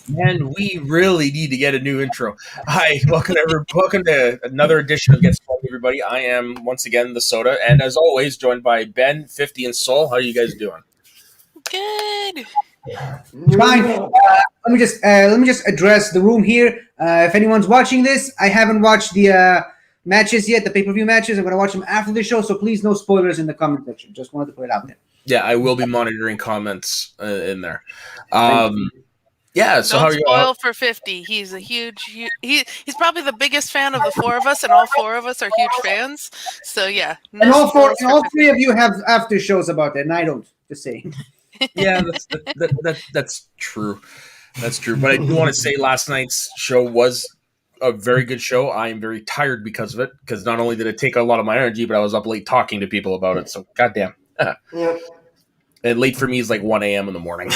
Man, we really need to get a new intro. Hi, welcome to another edition of Get Started, everybody. I am once again the Soda, and as always, joined by Ben, 50, and Soul. How are you guys doing? Good. Fine. Let me just address the room here. If anyone's watching this, I haven't watched the matches yet, the pay-per-view matches. I'm going to watch them after the show, so please no spoilers in the comment section. Just wanted to put it out there. Yeah, I will be monitoring comments in there. Yeah, so Don't how are you? spoil for 50. He's a he's probably the biggest fan of the four of us, and all four of us are huge fans. So yeah, And all spoils three of you have after shows about that, and I don't. Just saying. Yeah, that's true. That's true. But I do want to say last night's show was a very good show. I am very tired because of it, because not only did it take a lot of my energy, but I was up late talking to people about it. So goddamn. Yep. And late for me is like 1 a.m. in the morning.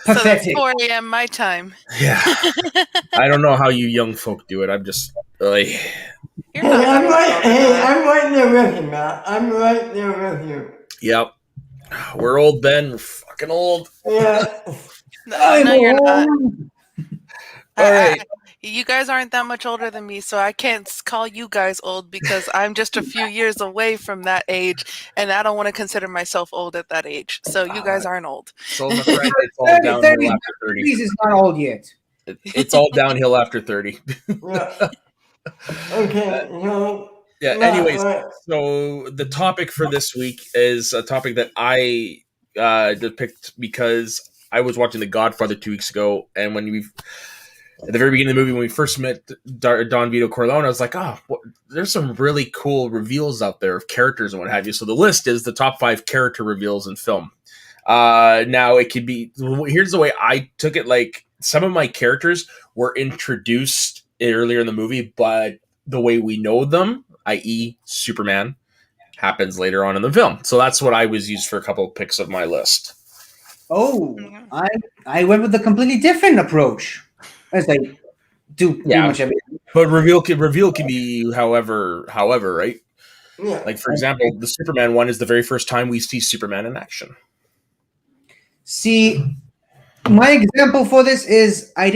So that's 4 a.m. my time. Yeah. I don't know how you young folk do it. I'm just like... You're not I'm right there with you, Matt. I'm right there with you. Yep. We're old, Ben. We're fucking old. Yeah. No, you're not. All right. You guys aren't that much older than me, so I can't call you guys old because I'm just a few years away from that age, and I don't want to consider myself old at that age. So you guys aren't old. So my friend, it's all downhill after 30. Is not old yet. It's all downhill after 30. Yeah. Okay. Yeah, anyways, so the topic for this week is a topic that I picked because I was watching The Godfather 2 weeks ago, and at the very beginning of the movie, when we first met Don Vito Corleone, I was like, there's some really cool reveals out there of characters and what have you. So the list is the top 5 character reveals in film. Now, it could be... Here's the way I took it. Like, some of my characters were introduced earlier in the movie, but the way we know them, i.e. Superman, happens later on in the film. So that's what I was used for a couple of picks of my list. Oh, I went with a completely different approach. As I do pretty much everything. But reveal can be however, right? Yeah. Like, for example, the Superman one is the very first time we see Superman in action. See, my example for this is I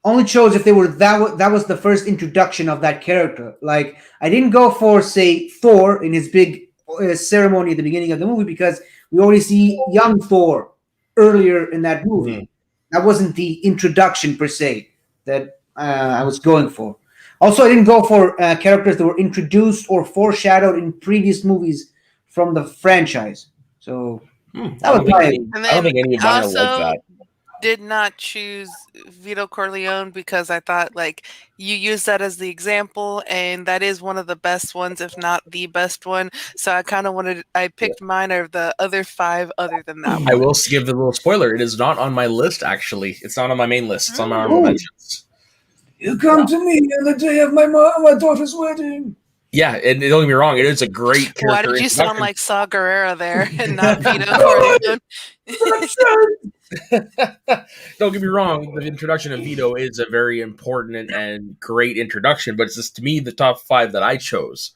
only chose if they were that was the first introduction of that character. Like, I didn't go for, say, Thor in his big ceremony at the beginning of the movie because we already see young Thor earlier in that movie. Mm-hmm. That wasn't the introduction per se that I was going for. Also, I didn't go for characters that were introduced or foreshadowed in previous movies from the franchise. So that was my... I don't think any of mine are like that. Did not choose Vito Corleone because I thought, like, you use that as the example, and that is one of the best ones, if not the best one. So I picked mine of the other 5 other than that one. I will give the little spoiler. It is not on my list, actually. It's not on my main list. It's on my honorable mentions. You come to me on the day of my daughter's wedding. Yeah, and don't get me wrong, it is a great character. Why did you sound like Saw Gerrera there and not Vito Corleone? Don't get me wrong, the introduction of Vito is a very important and great introduction, but it's just, to me, the top 5 that I chose.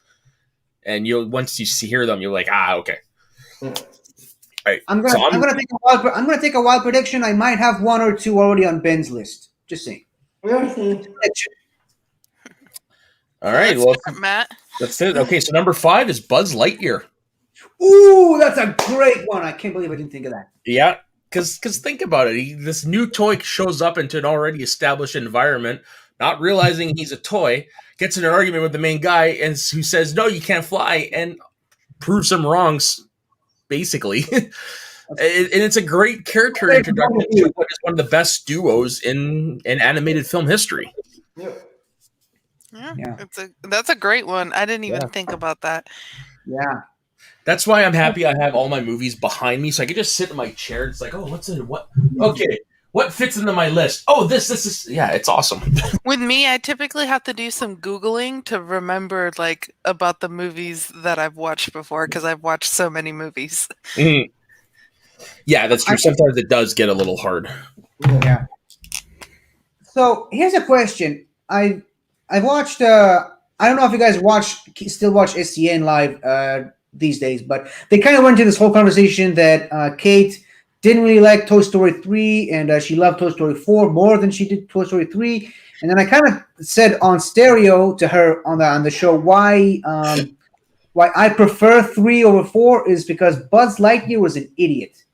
And once you hear them, you're like, okay. All right. I'm gonna take a wild prediction. I might have 1 or 2 already on Ben's list. Just saying. All right, Matt. That's it. Okay, so number 5 is Buzz Lightyear. Ooh, that's a great one. I can't believe I didn't think of that. Yeah, because think about it. This new toy shows up into an already established environment, not realizing he's a toy, gets in an argument with the main guy, and who says, no, you can't fly, and proves him wrongs, basically. And it's a great character introduction to what is one of the best duos in animated film history. Yeah. That's a great one. I didn't even think about that. Yeah. That's why I'm happy I have all my movies behind me, so I can just sit in my chair. It's like, okay, what fits into my list? Oh, this is, yeah, it's awesome. With me, I typically have to do some Googling to remember, like, about the movies that I've watched before, because I've watched so many movies. Mm-hmm. Yeah, that's true. Sometimes it does get a little hard. Yeah. So here's a question. I've watched. I don't know if you guys still watch SCN live these days, but they kind of went into this whole conversation that Kate didn't really like Toy Story 3, and she loved Toy Story 4 more than she did Toy Story 3. And then I kind of said on stereo to her on the show why I prefer 3 over 4 is because Buzz Lightyear was an idiot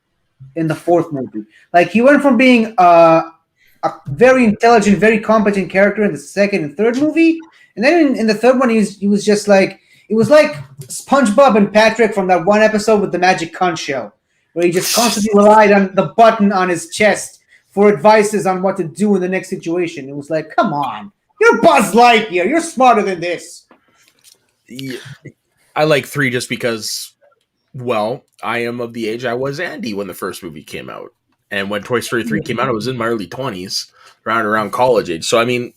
in the 4th movie. Like, he went from being a very intelligent, very competent character in the 2nd and 3rd movie, and then in the 3rd one, he was just like, it was like SpongeBob and Patrick from that one episode with the magic conch shell, where he just constantly relied on the button on his chest for advices on what to do in the next situation. It was like, come on, you're Buzz Lightyear, you're smarter than this. Yeah, I like 3 just because, well, I am of the age I was Andy when the first movie came out. And when Toy Story 3 came out, I was in my early 20s, around college age. So, I mean,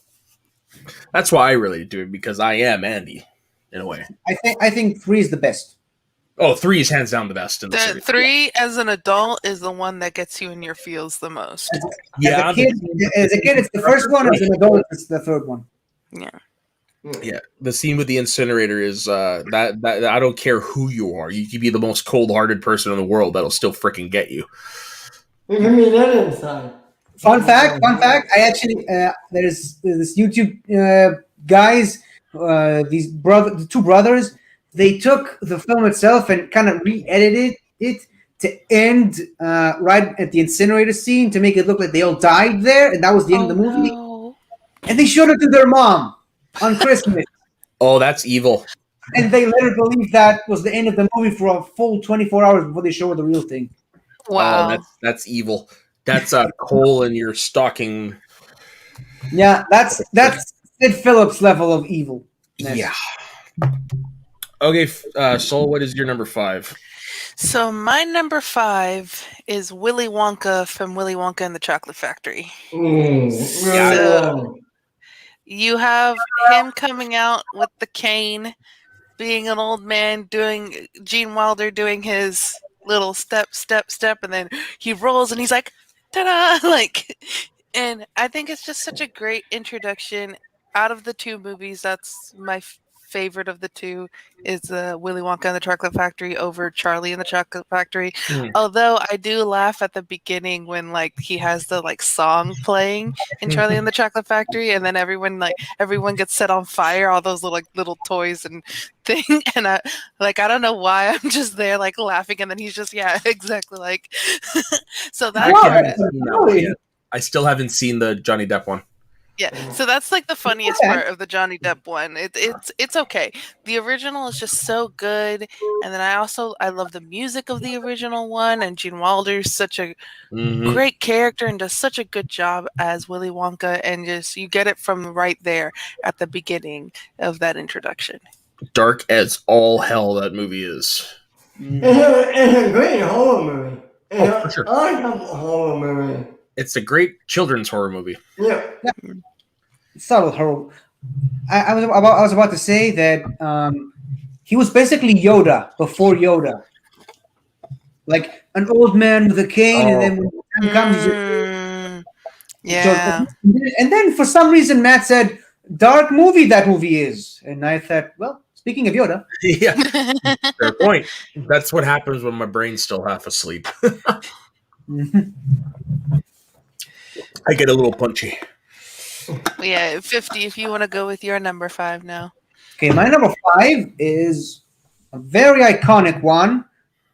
that's why I related to it, because I am Andy, in a way. I think 3 is the best. Oh, 3 is hands down the best in the series. 3 as an adult is the one that gets you in your feels the most. Yeah, as a kid, it's the first one. As an adult, it's the 3rd one. Yeah. Yeah, the scene with the incinerator is that I don't care who you are. You can be the most cold-hearted person in the world. That'll still freaking get you. You give me that inside. Fun fact. I actually there's this YouTube guys, the 2 brothers. They took the film itself and kind of re-edited it to end right at the incinerator scene to make it look like they all died there, and that was the end of the movie. No. And they showed it to their mom on Christmas. Oh, that's evil. And they let her believe that was the end of the movie for a full 24 hours before they show her the real thing. Wow. Oh, that's evil. That's a coal in your stocking. Yeah, that's Sid Phillips level of evil. Yeah. Okay, Sol, what is your number 5? So my number 5 is Willy Wonka from Willy Wonka and the Chocolate Factory. So you have him coming out with the cane, being an old man, doing Gene Wilder doing his little step, and then he rolls and he's like, ta-da! Like, and I think it's just such a great introduction. Out of the 2 movies, that's my favorite of the 2 is Willy Wonka and the Chocolate Factory over Charlie and the Chocolate Factory. Although I do laugh at the beginning when like he has the like song playing in Charlie and the Chocolate Factory, and then everyone gets set on fire, all those little toys and thing, and I don't know why I'm just there like laughing, and then he's just exactly like so that I still haven't seen the Johnny Depp one. Yeah, so that's like the funniest part of the Johnny Depp one. It's okay. The original is just so good, and then I love the music of the original one, and Gene Wilder's such a great character and does such a good job as Willy Wonka, and just you get it from right there at the beginning of that introduction. Dark as all hell that movie is. It's a great horror movie. For sure. I like a horror movie. It's a great children's horror movie. Yeah. Subtle horror. I was about to say that he was basically Yoda before Yoda, like an old man with a cane, and then when the time comes, and then for some reason Matt said, "Dark movie that movie is," and I thought, well, speaking of Yoda, yeah, fair point. That's what happens when my brain's still half asleep. I get a little punchy. Yeah, 50 if you want to go with your number 5 now. Okay, my number 5 is a very iconic one.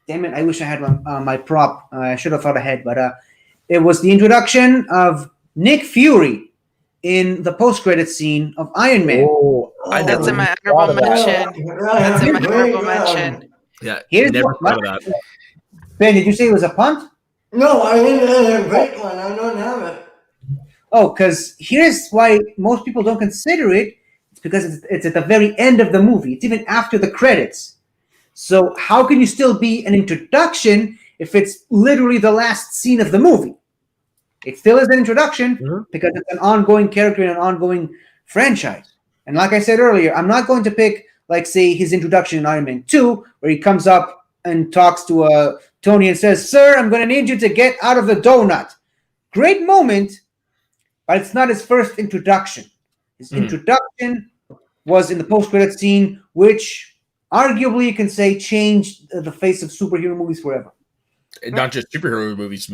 Damn it, I wish I had my prop. I should have thought ahead, but it was the introduction of Nick Fury in the post-credit scene of Iron Man. That's in my honorable mention. Yeah, here's never thought of that. Ben, did you say it was a punt? No, I think it's a great one. I don't have it. Oh, because here's why most people don't consider it. It's because it's at the very end of the movie. It's even after the credits. So how can you still be an introduction if it's literally the last scene of the movie? It still is an introduction because it's an ongoing character in an ongoing franchise. And like I said earlier, I'm not going to pick, like, say, his introduction in Iron Man 2, where he comes up and talks to Tony and says, "Sir, I'm going to need you to get out of the donut." Great moment. But it's not his first introduction. His introduction was in the post-credit scene, which arguably you can say changed the face of superhero movies forever. Not just superhero movies.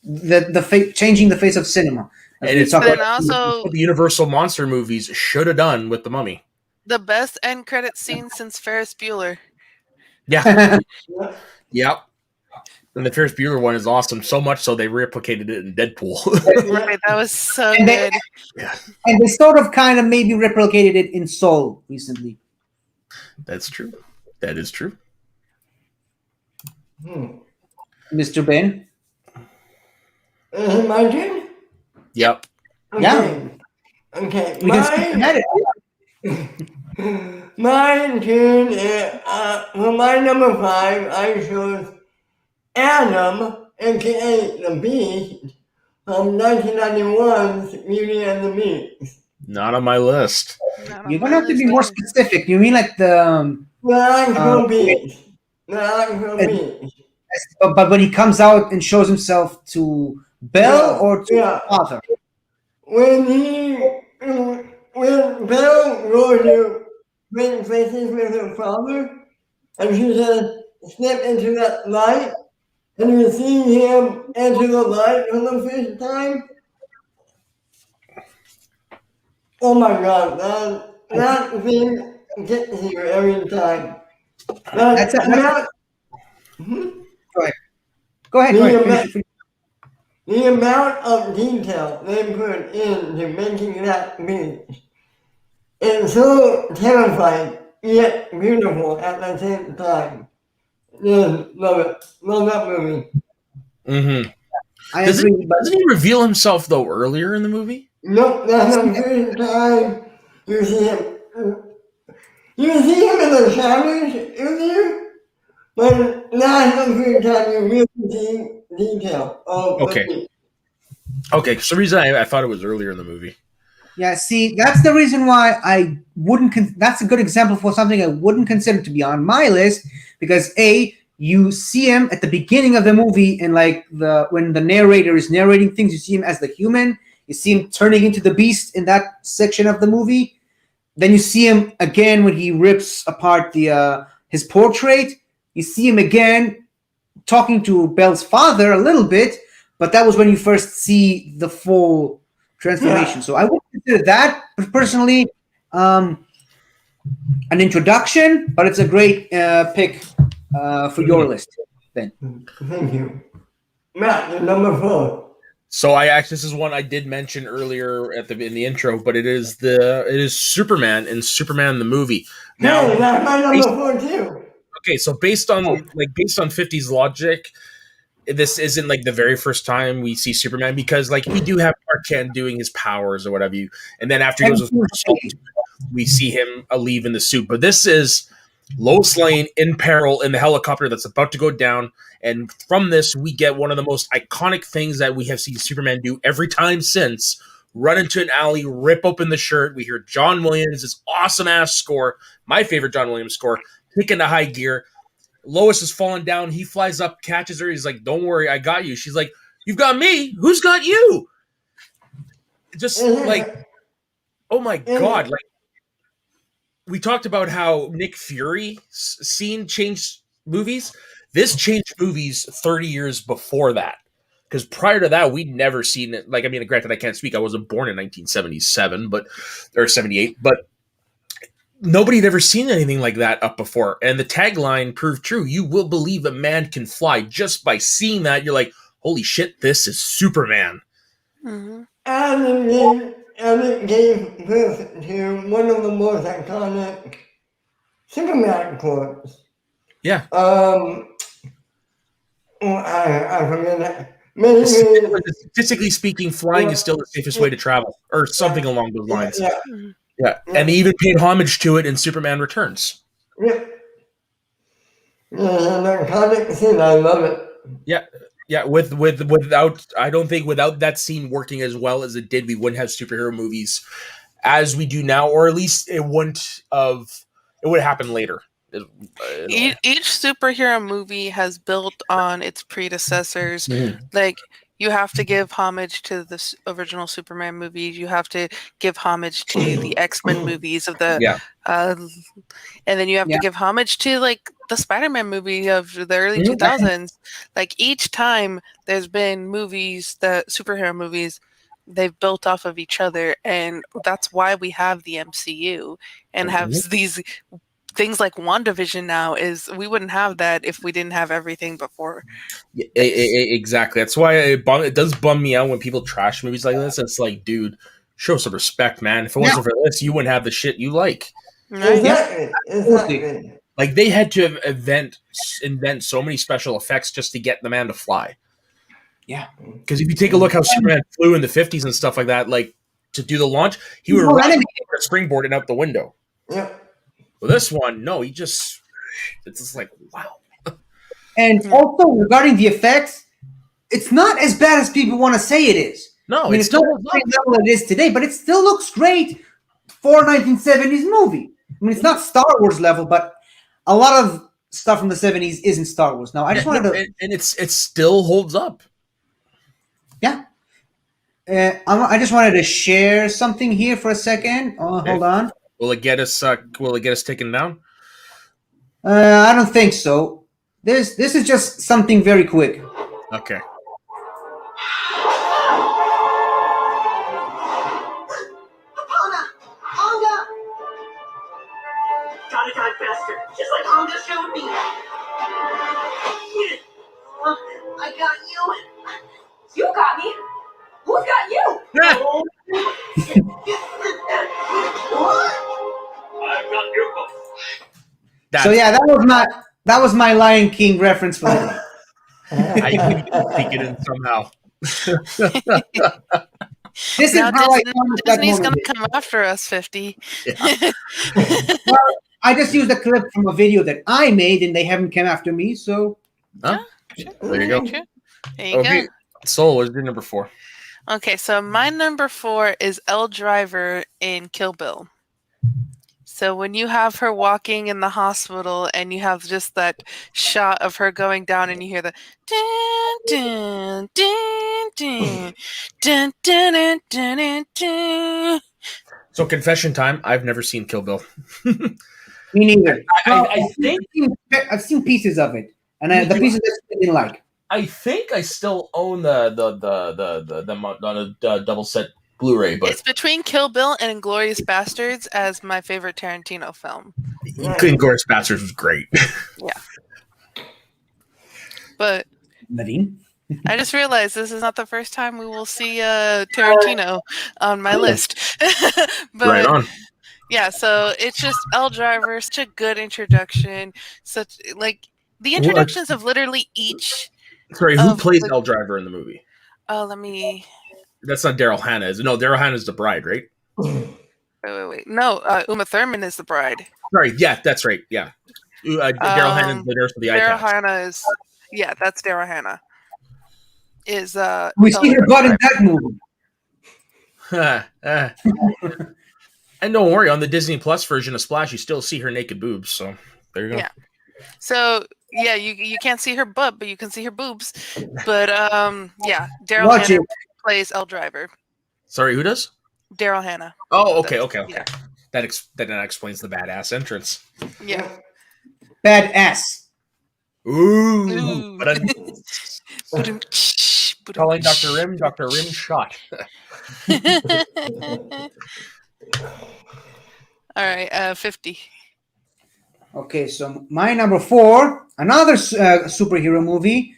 Yeah. Changing the face of cinema. And it's also what the Universal monster movies should have done with the Mummy. The best end credit scene since Ferris Bueller. Yeah. Yep. And the Ferris Bueller one is awesome, so much so they replicated it in Deadpool. Right, that was so good. And they sort of kind of maybe replicated it in Soul recently. That's true. That is true. Mr. Ben? My turn? Yep. Okay. Yeah. Okay. My turn is, for my number 5, I chose Adam, aka the Beast, from 1991's Beauty and the Beast. Not on my list. You're going to have to be more specific. You mean like the actual Beast. The actual Beast. But when he comes out and shows himself to Belle or to Father? When Belle goes to bring places with her father, and she says, step into that light, and you see him enter the light for the first time. Oh my God, that thing gets you every time. Go ahead. The amount of detail they put into making that beach is so terrifying yet beautiful at the same time. Yes, love it. Love that movie. Mm-hmm. Doesn't he reveal himself though earlier in the movie? Nope, that's the first time you see him. You see him in the shadows earlier, but that's the first time you really see detail of the beach. Okay, for some reason I thought it was earlier in the movie. Yeah, see, that's the reason why I wouldn't. That's a good example for something I wouldn't consider to be on my list, because you see him at the beginning of the movie, and like when the narrator is narrating things, you see him as the human. You see him turning into the beast in that section of the movie. Then you see him again when he rips apart his portrait. You see him again talking to Belle's father a little bit, but that was when you first see the full transformation. Yeah. So I would consider that personally an introduction, but it's a great pick for your list, Ben. Thank you. Matt, you're number 4. So this is one I did mention earlier in the intro, but it is Superman and Superman the movie. Now, hey, that's my number 4 too. Okay, so based on 50s logic, this isn't like the very first time we see Superman, because like we do have Clark Kent doing his powers or whatever, and then after he goes, we see him leave in the suit. But this is Lois Lane in peril in the helicopter that's about to go down, and from this we get one of the most iconic things that we have seen Superman do every time since: run into an alley, rip open the shirt. We hear John Williams' awesome ass score, my favorite John Williams score, kick into high gear. Lois is falling down. He flies up, catches her. He's like, "Don't worry, I got you." She's like, "You've got me. Who's got you?" Just like, oh my God! Like, we talked about how Nick Fury's scene changed movies. This changed movies 30 years before that, because prior to that, we'd never seen it. Like, I mean, granted, I can't speak. I wasn't born in 1977, or 78, but nobody had ever seen anything like that up before. And the tagline proved true. You will believe a man can fly. Just by seeing that, you're like, holy shit, this is Superman. Mm-hmm. And it gave birth to one of the most iconic Superman quotes. Yeah. I forget that. Statistically speaking, flying is still the safest way to travel, or something along those lines. Yeah. Yeah, and they even paid homage to it in Superman Returns. Yeah. Yeah, an iconic scene. I love it. Yeah. Without, I don't think without that scene working as well as it did, we wouldn't have superhero movies as we do now, or at least it would happen later. Each superhero movie has built on its predecessors. Mm-hmm. Like, You have to give homage to the original Superman movies. You have to give homage to the X-Men movies of the, and then you have to give homage to like the Spider-Man movie of the early 2000s. Like each time there's been movies, the superhero movies, they've built off of each other, and that's why we have the MCU and have these things like WandaVision now. Is we wouldn't have that if we didn't have everything before. Yeah, exactly. That's why it does bum me out when people trash movies like this. It's like, dude, show some respect, man. If it wasn't for this, you wouldn't have the shit you like. Exactly. Like they had to invent so many special effects just to get the man to fly. Yeah. Because if you take a look how Superman flew in the 50s and stuff like that, like to do the launch, he would run a springboard and out the window. Yeah. Well, this one, no, it's just like, wow. And also regarding the effects, it's not as bad as people want to say it is. No, I mean, it's not the same level it is today, but it still looks great for a 1970s movie. I mean, it's not Star Wars level, but a lot of stuff from the 70s isn't Star Wars. Now, I just wanted to... And it still holds up. Yeah. I just wanted to share something here for a second. Hold on. Will it get us taken down? I don't think so. This is just something very quick. Okay. Gotta die faster, just like Honda showed me. I got you. You got me. Who's got you? I've got you. So yeah, that was my Lion King reference for me. I can take it in somehow. This now is how Disney's going to come after us, 50. Yeah. Well, I just used a clip from a video that I made, and they haven't come after me. So there you go. There you go. Soul, what's your number 4? Okay, so my number 4 is Elle Driver in Kill Bill. So when you have her walking in the hospital and you have just that shot of her going down and you hear the dun, dun, dun, dun, dun, dun, dun, dun, dun. So confession time, I've never seen Kill Bill. me neither. I think I've seen pieces of it, and the pieces that I didn't like. I think I still own the double set Blu-ray, but It's between Kill Bill and Inglourious Bastards as my favorite Tarantino film. Inglourious Bastards was great. Yeah. But Nadine? I just realized this is not the first time we will see Tarantino on my list. But, right on. Yeah, so it's just Elle Driver, such a good introduction. Such like the introductions of literally each. Sorry, who plays Elle Driver in the movie? Oh, let me. That's not Daryl Hannah, is it? No, Daryl Hannah is the bride, right? Wait. No, Uma Thurman is the bride. Sorry, yeah, that's right. Yeah, Daryl Hannah is the nurse with the eye Daryl patch. Hannah is. Yeah, that's Daryl Hannah. Is we see her butt in that movie. And don't worry, on the Disney Plus version of Splash, you still see her naked boobs. So there you go. Yeah. So yeah, you can't see her butt, but you can see her boobs. But yeah, Daryl Hannah plays Elle Driver. Sorry, who does? Daryl Hannah. Oh, okay. Yeah. That explains the badass entrance. Yeah. Badass. Ooh. Calling Dr. Rim shot. All right, 50. Okay, so my number 4, another superhero movie.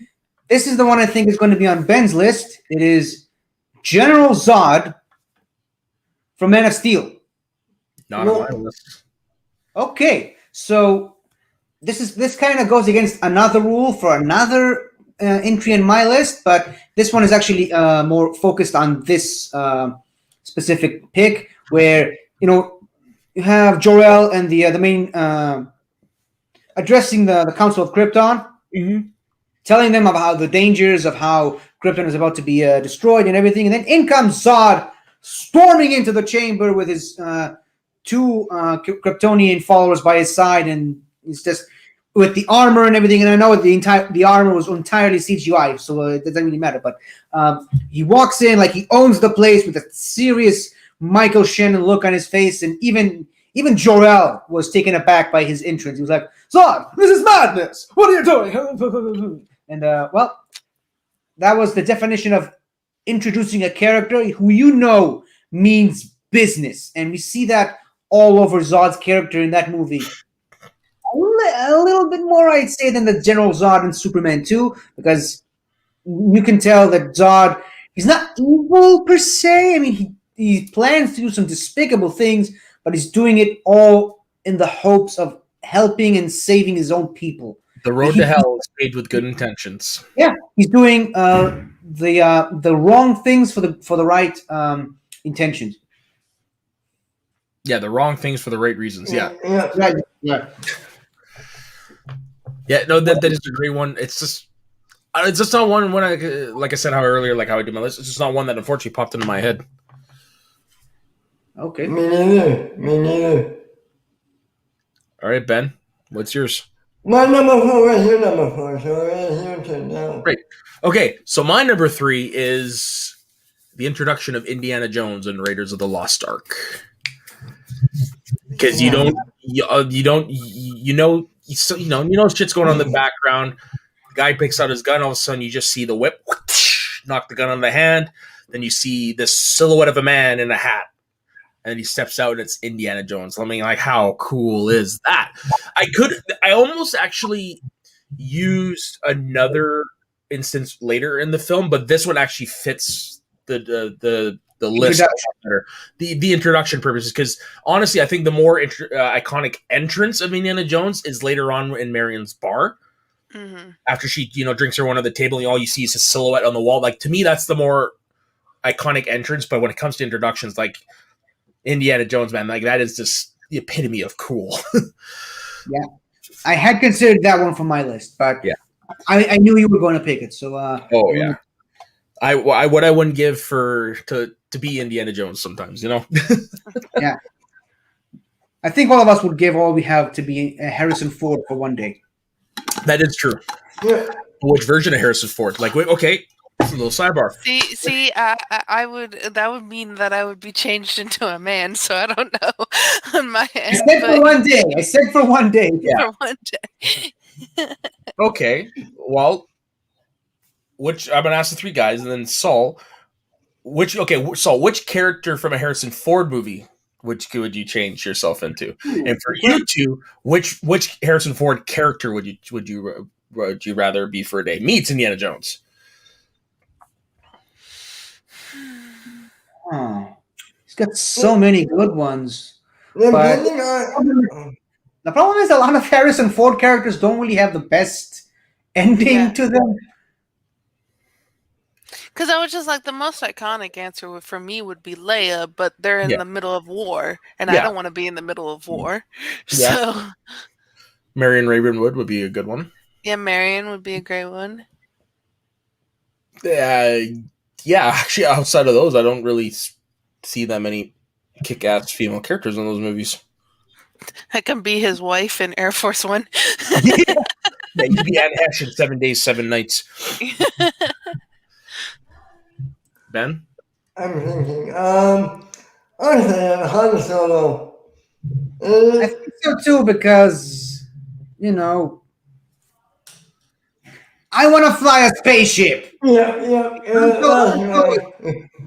This is the one I think is going to be on Ben's list. It is General Zod from Man of Steel. Not on my list. Okay, so this kind of goes against another rule for another entry in my list, but this one is actually more focused on this specific pick, where you have Jor-El and the main addressing the Council of Krypton, telling them about the dangers of how Krypton is about to be destroyed and everything, and then in comes Zod storming into the chamber with his 2 Kryptonian followers by his side, and he's just with the armor and everything, and I know the armor was entirely CGI, so it doesn't really matter. But he walks in like he owns the place with a serious Michael Shannon look on his face, and even Jor-El was taken aback by his entrance. He was like, "Zod, this is madness! What are you doing?" And well, that was the definition of introducing a character who means business, and we see that all over Zod's character in that movie. A little bit more, I'd say, than the General Zod in Superman 2, because you can tell that Zod, he's not evil per se. I mean, he plans to do some despicable things, but he's doing it all in the hopes of helping and saving his own people. The road to hell is paved with good intentions. Yeah, he's doing the wrong things for the right intentions. Yeah, the wrong things for the right reasons. Yeah. Right. Yeah. Yeah, no, that is a great one. It's just not one when I, like I said how earlier, like how I did my list. It's just not one that unfortunately popped into my head. Okay. Me neither. All right, Ben, what's yours? My number 4 is your number 4, so it's your turn now. Great. Okay, so my number 3 is the introduction of Indiana Jones and Raiders of the Lost Ark. Because you know shit's going on in the background. The guy picks out his gun. All of a sudden, you just see the whip knock the gun on the hand. Then you see this silhouette of a man in a hat, and he steps out. And it's Indiana Jones. I mean, like, how cool is that? I almost actually used another instance later in the film, but this one actually fits the list better. The introduction purposes, because honestly, I think the more iconic entrance of Indiana Jones is later on in Marion's bar. Mm-hmm. After she, drinks her one at the table, and all you see is his silhouette on the wall. Like, to me, that's the more iconic entrance. But when it comes to introductions, like Indiana Jones, man, like that is just the epitome of cool. Yeah, I had considered that one for my list, but yeah, I knew you were going to pick it. So, yeah. What I wouldn't give to be Indiana Jones sometimes, Yeah. I think all of us would give all we have to be Harrison Ford for one day. That is true. Yeah. Which version of Harrison Ford? Like, wait, okay, a little sidebar. See, I would. That would mean that I would be changed into a man. So I don't know on my end. For one day. I said for one day. Yeah. For one day. Okay. Well. Which I'm gonna ask the three guys, and then Saul. Saul, which character from a Harrison Ford movie would you change yourself into? And for you two, which Harrison Ford character would you rather be for a day? Me, it's Indiana Jones. Oh, he's got so many good ones. But the problem is a lot of Harrison Ford characters don't really have the best ending to them. Because I was just like, the most iconic answer for me would be Leia, but they're in the middle of war, and I don't want to be in the middle of war. Yeah. So, Marion Ravenwood would be a good one. Yeah, Marion would be a great one. Yeah, actually, outside of those, I don't really see that many kick-ass female characters in those movies. I can be his wife in Air Force One. Yeah, you'd be Anne Hesh in 7 Days, 7 Nights. Ben? I'm thinking, honestly, Han Solo. I think so too, because, I want to fly a spaceship. Yeah.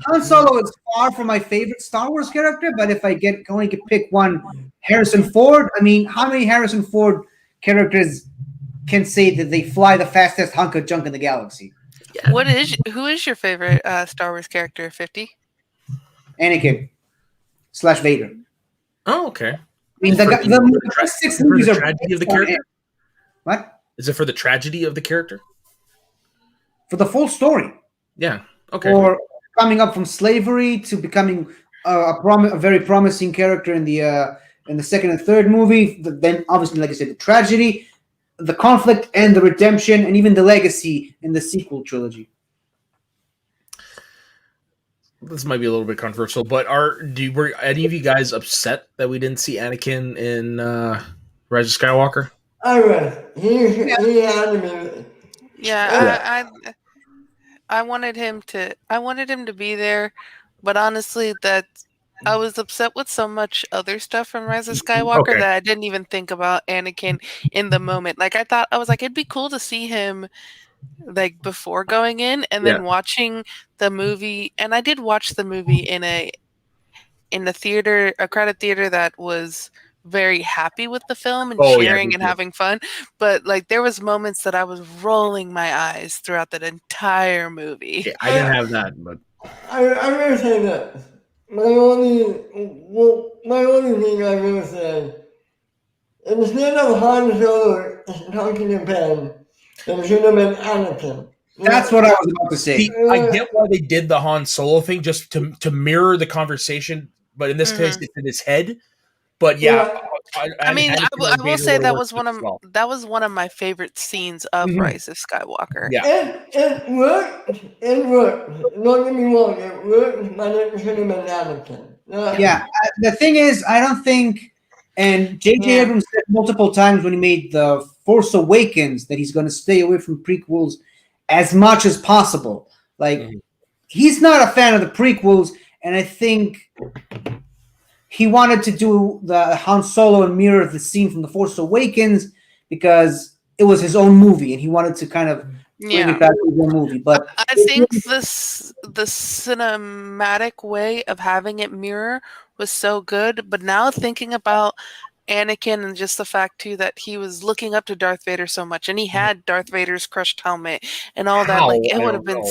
Han Solo is far from my favorite Star Wars character, but if I only could pick one, Harrison Ford. I mean, how many Harrison Ford characters can say that they fly the fastest hunk of junk in the galaxy? Yeah. Who is your favorite Star Wars character? 50? Anakin / Vader. Oh, okay. I mean, the 6 movies are tragedy of the character. What? Is it for the tragedy of the character? For the full story. Yeah. Okay. Or coming up from slavery to becoming a very promising character in the second and third movie. Then, obviously, like I said, the tragedy, the conflict, and the redemption, and even the legacy in the sequel trilogy. This might be a little bit controversial, but were any of you guys upset that we didn't see Anakin in Rise of Skywalker? I was. He had to be. Yeah, I wanted him to be there, but honestly, I was upset with so much other stuff from Rise of Skywalker Okay. that I didn't even think about Anakin in the moment. Like I was like, it'd be cool to see him like before going in, and then watching the movie. And I did watch the movie in a theater, a crowded theater that was very happy with the film and cheering and having fun. But like there was moments that I was rolling my eyes throughout that entire movie. Yeah, I didn't have that, but I'm gonna say this. My only thing I'm gonna say, instead of Han Solo talking to Ben, it should have been Anakin. That's what I was about to say. see, I get why they did the Han Solo thing, just to mirror the conversation, but in this case, it's in his head. But yeah, I mean, I will say that was one of my favorite scenes of Rise of Skywalker. Yeah, it worked. It worked. Don't get me wrong, it worked, but it should have been Anakin. Yeah, the thing is, I don't think, and J.J. Abrams said multiple times when he made The Force Awakens that he's going to stay away from prequels as much as possible. Like, he's not a fan of the prequels, and I think he wanted to do the Han Solo and mirror the scene from The Force Awakens because it was his own movie, and he wanted to kind of bring it back to his own movie. But I think the cinematic way of having it mirror was so good. But now thinking about Anakin and just the fact too that he was looking up to Darth Vader so much, and he had Darth Vader's crushed helmet and all that. Like it would have been.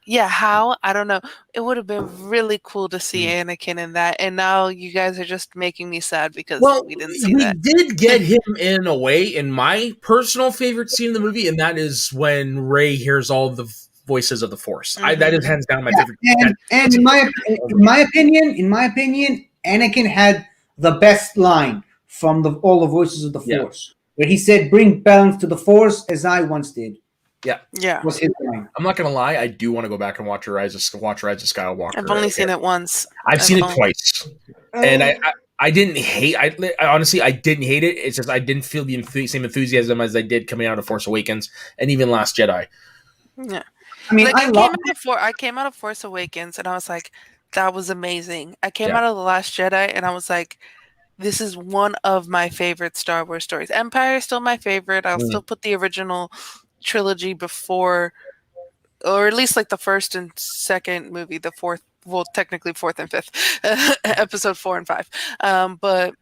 Yeah, how? I don't know. It would have been really cool to see Anakin in that. And now you guys are just making me sad because we didn't see that. We did get him in a way in my personal favorite scene in the movie, and that is when Rey hears all the voices of the Force. That is hands down my favorite. And in my opinion, Anakin had the best line from all the voices of the Force, where he said, "Bring balance to the Force as I once did." Yeah. Was his line. I'm not gonna lie, I do want to go back and watch Rise of Skywalker. I've only seen it once. I've seen it twice, and I didn't hate. I honestly didn't hate it. It's just I didn't feel the same enthusiasm as I did coming out of Force Awakens and even Last Jedi. Yeah, I mean, I came out of Force Awakens and I was like, that was amazing. I came out of The Last Jedi and I was like, this is one of my favorite Star Wars stories. Empire is still my favorite. I'll still put the original trilogy before, or at least like the first and second movie, the fourth, well, technically fourth and fifth, episode 4 and 5. But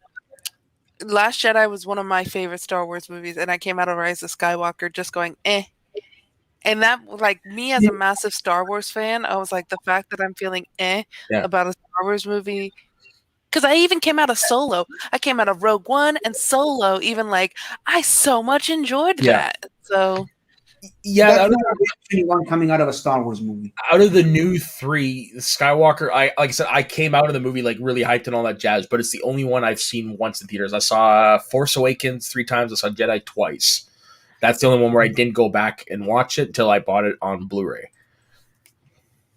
Last Jedi was one of my favorite Star Wars movies, and I came out of Rise of Skywalker just going, eh. And that, like, me as a massive Star Wars fan, I was like, the fact that I'm feeling about a Star Wars movie, because I even came out of Solo. I came out of Rogue One and Solo, even like, I so much enjoyed that. So... Yeah, anyone coming out of a Star Wars movie. Out of the new 3, Skywalker, like I said, I came out of the movie like really hyped and all that jazz, but it's the only one I've seen once in theaters. I saw Force Awakens 3 times. I saw Jedi twice. That's the only one where I didn't go back and watch it until I bought it on Blu-ray.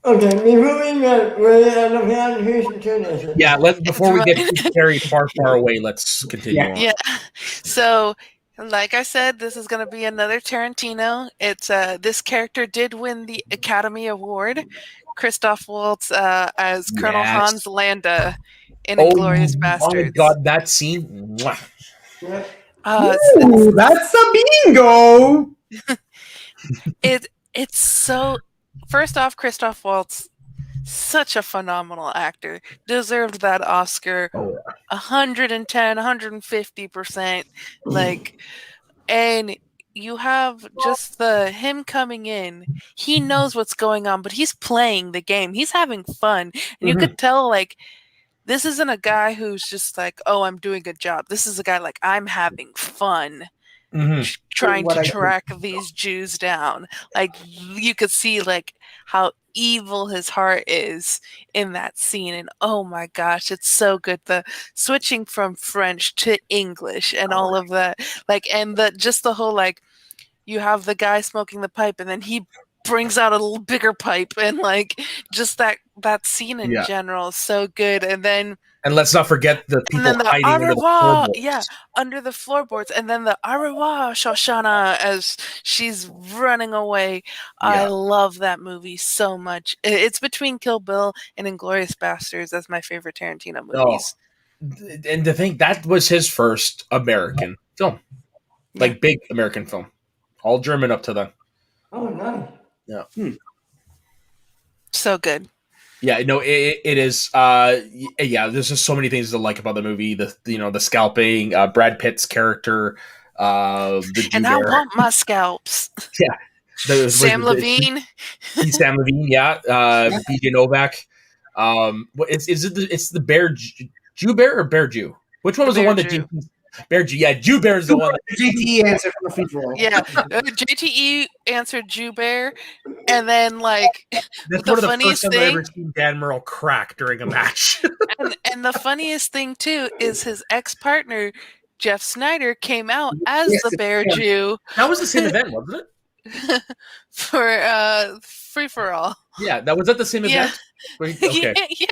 Okay, before we get way out of hand, here's the tradition. Yeah, before we get carried far away, let's continue on. Yeah, so... Like I said, this is going to be another Tarantino. It's this character did win the Academy Award. Christoph Waltz as Colonel Hans Landa in Inglourious Basterds. Oh my God, that scene! That's a bingo. It's so. First off, Christoph Waltz, such a phenomenal actor, deserved that Oscar 110, 150%. Like, and you have just him coming in. He knows what's going on, but he's playing the game. He's having fun. And you could tell, like, this isn't a guy who's just like, oh, I'm doing a job. This is a guy like, I'm having fun. Trying to track these Jews down. Like, you could see like how evil his heart is in that scene, and oh my gosh, it's so good. The switching from French to English and all of that, like, and the whole, like, you have the guy smoking the pipe and then he brings out a little bigger pipe, and like just that scene in general is so good. And then And let's not forget the people hiding under the floorboards. Yeah, under the floorboards. And then the au revoir, Shoshana, as she's running away. Yeah. I love that movie so much. It's between Kill Bill and Inglourious Basterds as my favorite Tarantino movies. And to think that was his first American film. Like, big American film. All German up to then. Oh, nice. Yeah. So good. Yeah, no, it is. There's just so many things to like about the movie. The scalping, Brad Pitt's character, the and I want my scalps. Yeah, Sam Levine. Sam Levine, yeah. BJ Novak. It's the Bear Jew Bear or Bear Jew? Which one was the one that Bear Jew? Yeah, Jew Bear is the one. JTE answered from the free throw. Yeah, JTE answered Jew Bear, and then like that's the funniest thing I've ever seen Dan Murrell crack during a match. and the funniest thing too is his ex-partner Jeff Snyder came out as the Bear Jew. That was the same event, wasn't it? For Free for All. Yeah, that was at the same event. Okay. Yeah.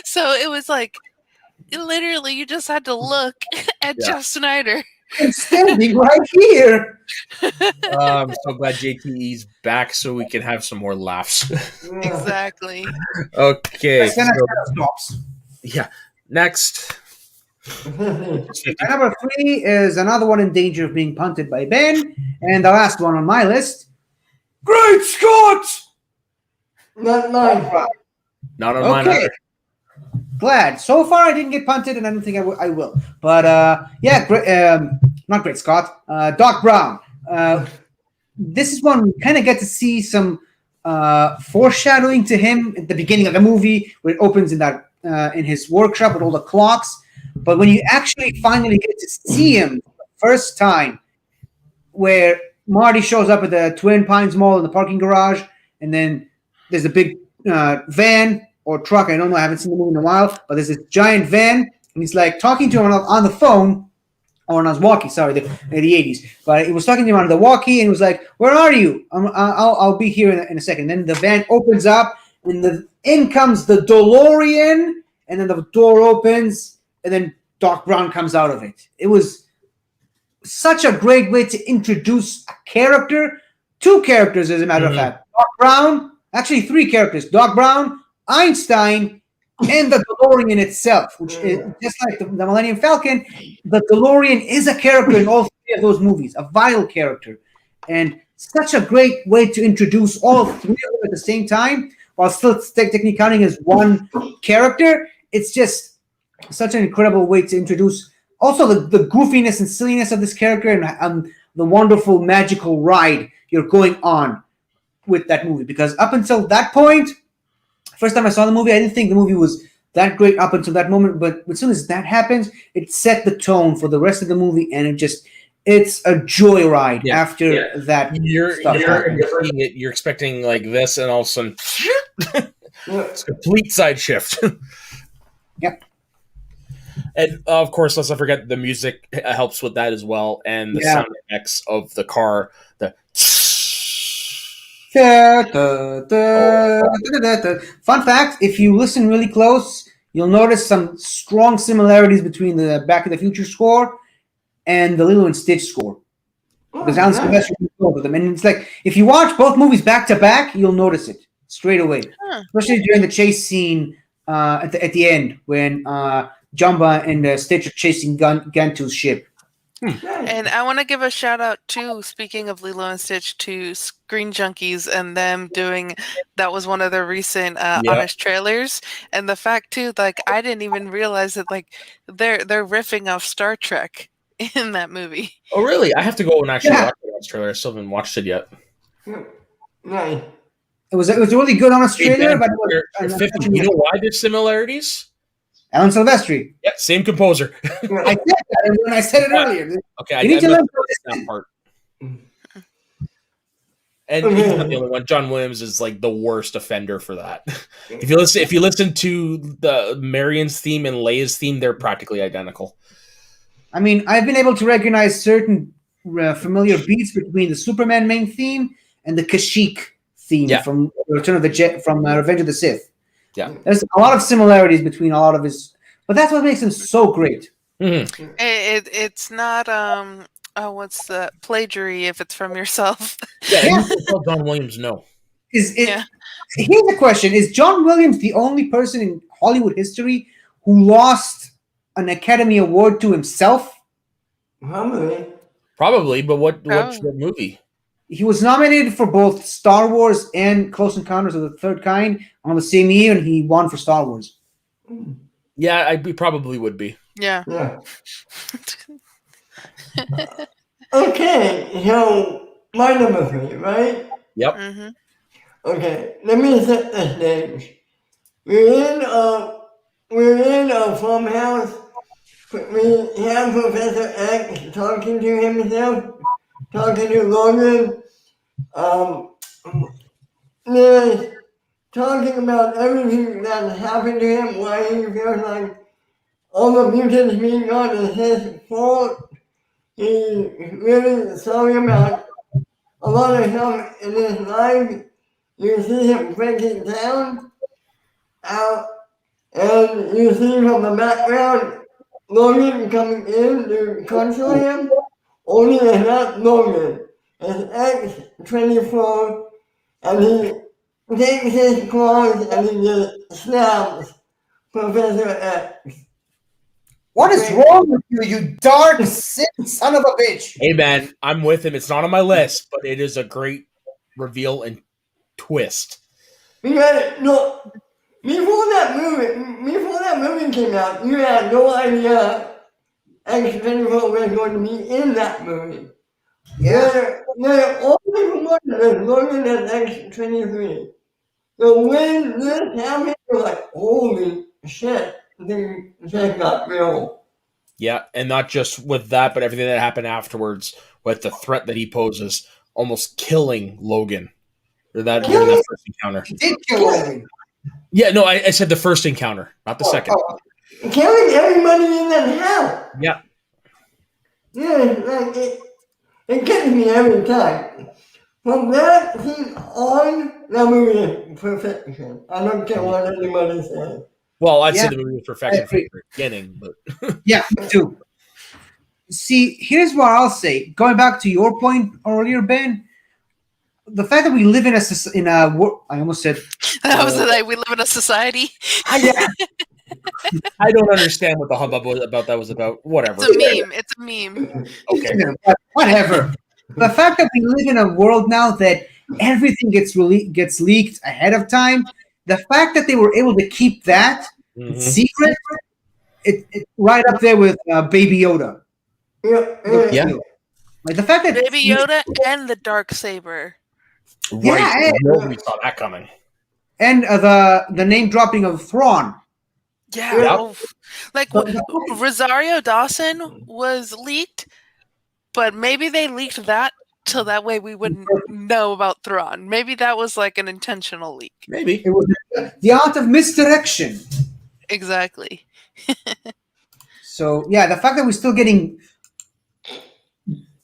So it was like. Literally, you just had to look at Jeff Snyder. I'm standing right here. I'm so glad JTE's back so we can have some more laughs. Exactly. Okay. Yeah. Next. Number 3 is another one in danger of being punted by Ben. And the last one on my list. Great Scott! Not mine. Not on mine either. Glad. So far, I didn't get punted, and I don't think I will. But, not Great Scott. Doc Brown. This is one we kind of get to see some foreshadowing to him at the beginning of the movie, where it opens in his workshop with all the clocks. But when you actually finally get to see him the first time, where Marty shows up at the Twin Pines Mall in the parking garage, and then there's a big van or truck. I don't know. I haven't seen the movie in a while, but there's this giant van, and he's like talking to him on the phone or on his walkie. Sorry, the 80s. But he was talking to him on the walkie, and he was like, "Where are you? I'll be here in a second." Then the van opens up, and in comes the DeLorean, and then the door opens, and then Doc Brown comes out of it. It was such a great way to introduce a character, 2 characters, as a matter of fact. Doc Brown, actually 3 characters. Doc Brown, Einstein, and the DeLorean itself, which is just like the Millennium Falcon. The DeLorean is a character in all 3 of those movies, a vital character. And such a great way to introduce all 3 of them at the same time, while still technically counting as one character. It's just such an incredible way to introduce also the goofiness and silliness of this character and the wonderful magical ride you're going on with that movie. Because up until that point, first time I saw the movie, I didn't think the movie was that great up until that moment. But as soon as that happens, it set the tone for the rest of the movie, and it's a joyride after that. You're expecting like this, and all of a sudden, it's a complete side shift. Yep. And of course, let's not forget the music helps with that as well, and the sound effects of the car. Fun fact, if you listen really close, you'll notice some strong similarities between the Back to the Future score and the Lilo and Stitch score. The sound Sylvester over them. And it's like, if you watch both movies back to back, you'll notice it straight away. Especially during the chase scene at the end, when Jumba and Stitch are chasing Gantu's ship. And I want to give a shout out to, speaking of Lilo and Stitch, to Screen Junkies and them doing, that was one of their recent Honest trailers. And the fact too, like, I didn't even realize that like they're riffing off Star Trek in that movie. Oh really? I have to go and actually watch the Honest trailer. I still haven't watched it yet. Nice. It was a really good Honest trailer, but you know why there's similarities? Alan Silvestri. Yeah, same composer. I said that when I said it earlier. Okay, I need to learn that part. And he's not the only one. John Williams is like the worst offender for that. If you listen to the Marion's theme and Leia's theme, they're practically identical. I mean, I've been able to recognize certain familiar beats between the Superman main theme and the Kashyyyk theme from Return of the Jet from Revenge of the Sith. Yeah, there's a lot of similarities between a lot of his But that's what makes him so great. Mm-hmm. It's not what's the plagiary if it's from yourself. Yeah, and you can tell John Williams no. Here's the question: is John Williams the only person in Hollywood history who lost an Academy Award to himself? Probably, but what movie? He was nominated for both Star Wars and Close Encounters of the Third Kind on the same year, and he won for Star Wars. Yeah, he probably would be. Yeah. Okay, so my number 3, right? Yep. Mm-hmm. Okay, let me set the stage. We're in a farmhouse. We have Professor X talking to himself, talking to Logan. They're talking about everything that happened to him, why he feels like all the mutants being gone is his fault. He's really sorry about a lot of stuff in his life. You see him breaking down out, and you see from the background Logan coming in to console him. Only it's not Logan. It's X-24, and he takes his claws and he just snaps Professor X. What is wrong with you, you dark, sick son of a bitch? Hey, man, I'm with him. It's not on my list, but it is a great reveal and twist. Because, no, before that movie came out, you had no idea X-24 was going to be in that movie. Yeah. They're only one Logan and X-23. So when this happened, you're like, holy shit, things just got real. Yeah, and not just with that, but everything that happened afterwards with the threat that he poses, almost killing Logan. Or that during that first encounter. He did kill Logan. Yeah, no, I said the first encounter, not the second. Killing everybody in that house. Yeah. Yeah, like it gets me every time. From that scene on, that movie is perfection. I don't care what anybody says. Well, I'd say the movie was perfection from the beginning, but yeah, me too. See, here's what I'll say. Going back to your point earlier, Ben, the fact that we live in I almost said that was like we live in a society. I don't understand what the hubbub was about. Whatever. It's a meme. Okay. Whatever. The fact that we live in a world now that everything gets leaked ahead of time, the fact that they were able to keep that secret, it right up there with Baby Yoda. Yeah. Like the fact that Baby Yoda and the Darksaber. Right. Yeah, nobody saw that coming. And the name dropping of Thrawn. Yeah. Like Rosario Dawson was leaked, but maybe they leaked that so that way we wouldn't know about Thrawn. Maybe that was like an intentional leak. Maybe. It was the art of misdirection. Exactly. So yeah, the fact that we're still getting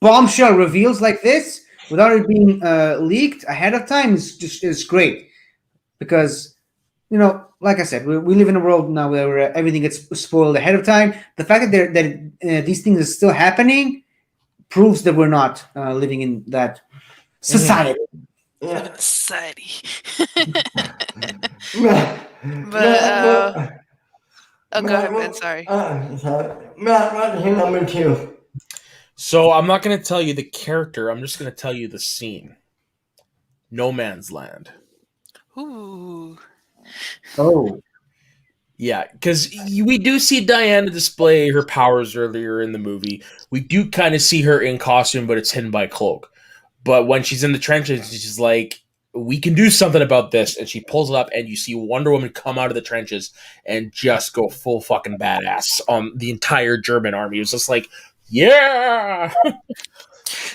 bombshell reveals like this without it being leaked ahead of time is great, because like I said, we live in a world now where everything gets spoiled ahead of time. The fact that these things are still happening proves that we're not living in that society. Yeah. Society. Go ahead, Ben. Sorry. Matt, what's your number 2? So I'm not going to tell you the character. I'm just going to tell you the scene. No Man's Land. Ooh. Oh. Yeah, because we do see Diana display her powers earlier in the movie. We do kind of see her in costume, but it's hidden by a cloak. But when she's in the trenches, she's like, we can do something about this. And she pulls it up, and you see Wonder Woman come out of the trenches and just go full fucking badass on the entire German army. It was just like, yeah!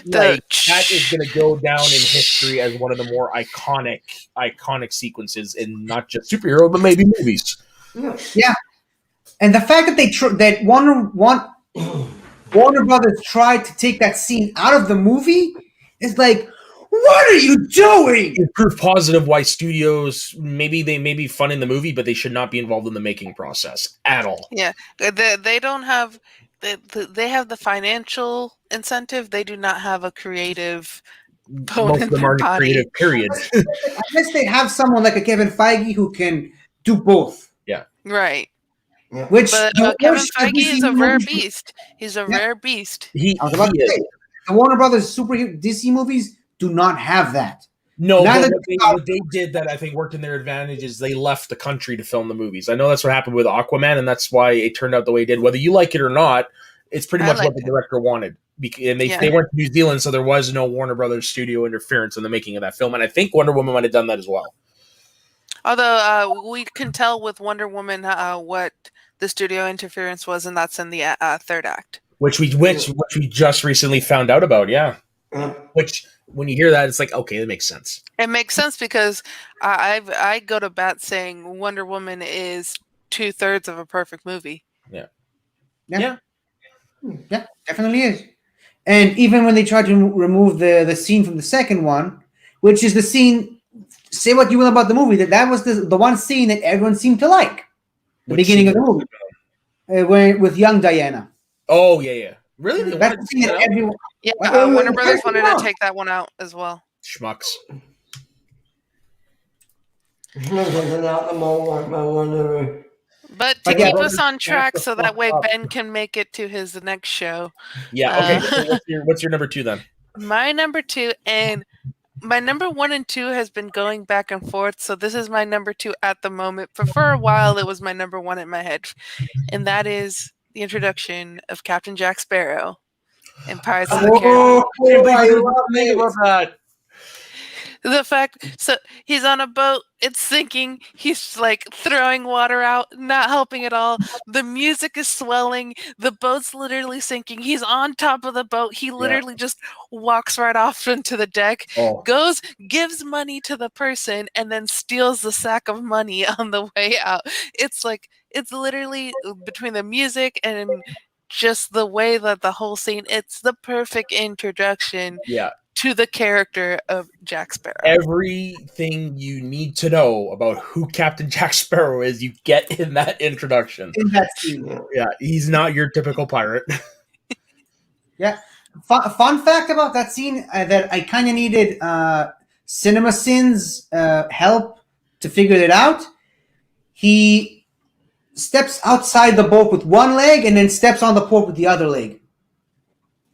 Like, that is going to go down in history as one of the more iconic sequences in not just superhero, but maybe movies. Yeah, and the fact that that Warner Brothers tried to take that scene out of the movie is like, What are you doing? It's proof positive why studios they may be funding the movie, but they should not be involved in the making process at all. Yeah, they don't have. They have the financial incentive. They do not have a creative bone Most in of them their aren't body. creative, period. Unless they have someone like a Kevin Feige who can do both. Right. Which But the Kevin worst Feige is a DC rare movies- beast. He's a Yeah. rare beast. He I was about to is. say, the Warner Brothers superhero DC movies do not have that. No, Neither but do what they did that I think worked in their advantage is they left the country to film the movies. I know that's what happened with Aquaman, and that's why it turned out the way it did. Whether you like it or not, it's pretty much what the director wanted. And they went to New Zealand, so there was no Warner Brothers studio interference in the making of that film. And I think Wonder Woman might have done that as well. Although we can tell with Wonder Woman what the studio interference was, and that's in the third act. Which we just recently found out about, yeah. Which, when you hear that, it's like, okay, that makes sense. It makes sense because I go to bat saying Wonder Woman is 2/3 of a perfect movie. Yeah, definitely is. And even when they tried to remove the scene from the second one, which is the scene, say what you will about the movie, that was the one scene that everyone seemed to like. The beginning of the movie. With young Diana. Oh, yeah. Really? That's the scene that everyone... Yeah, Warner Brothers wanted to take that one out as well. Schmucks. But to keep us on track so that way Ben can make it to his next show. Yeah, okay. So what's your number 2 then? My number 2, and my number 1 and 2 has been going back and forth, so this is my number 2 at the moment. But for a while, it was my number 1 in my head, and that is the introduction of Captain Jack Sparrow in Pirates of the Caribbean. The fact, so he's on a boat, it's sinking, he's like throwing water out, not helping at all. The music is swelling, the boat's literally sinking. He's on top of the boat, he literally just walks right off into the deck, goes, gives money to the person, and then steals the sack of money on the way out. It's like, it's literally between the music and just the way that the whole scene, it's the perfect introduction. To the character of Jack Sparrow. Everything you need to know about who Captain Jack Sparrow is, you get in that introduction. In that scene. Yeah, he's not your typical pirate. Yeah. Fun fact about that scene that I kind of needed CinemaSins help to figure it out. He steps outside the boat with one leg and then steps on the port with the other leg.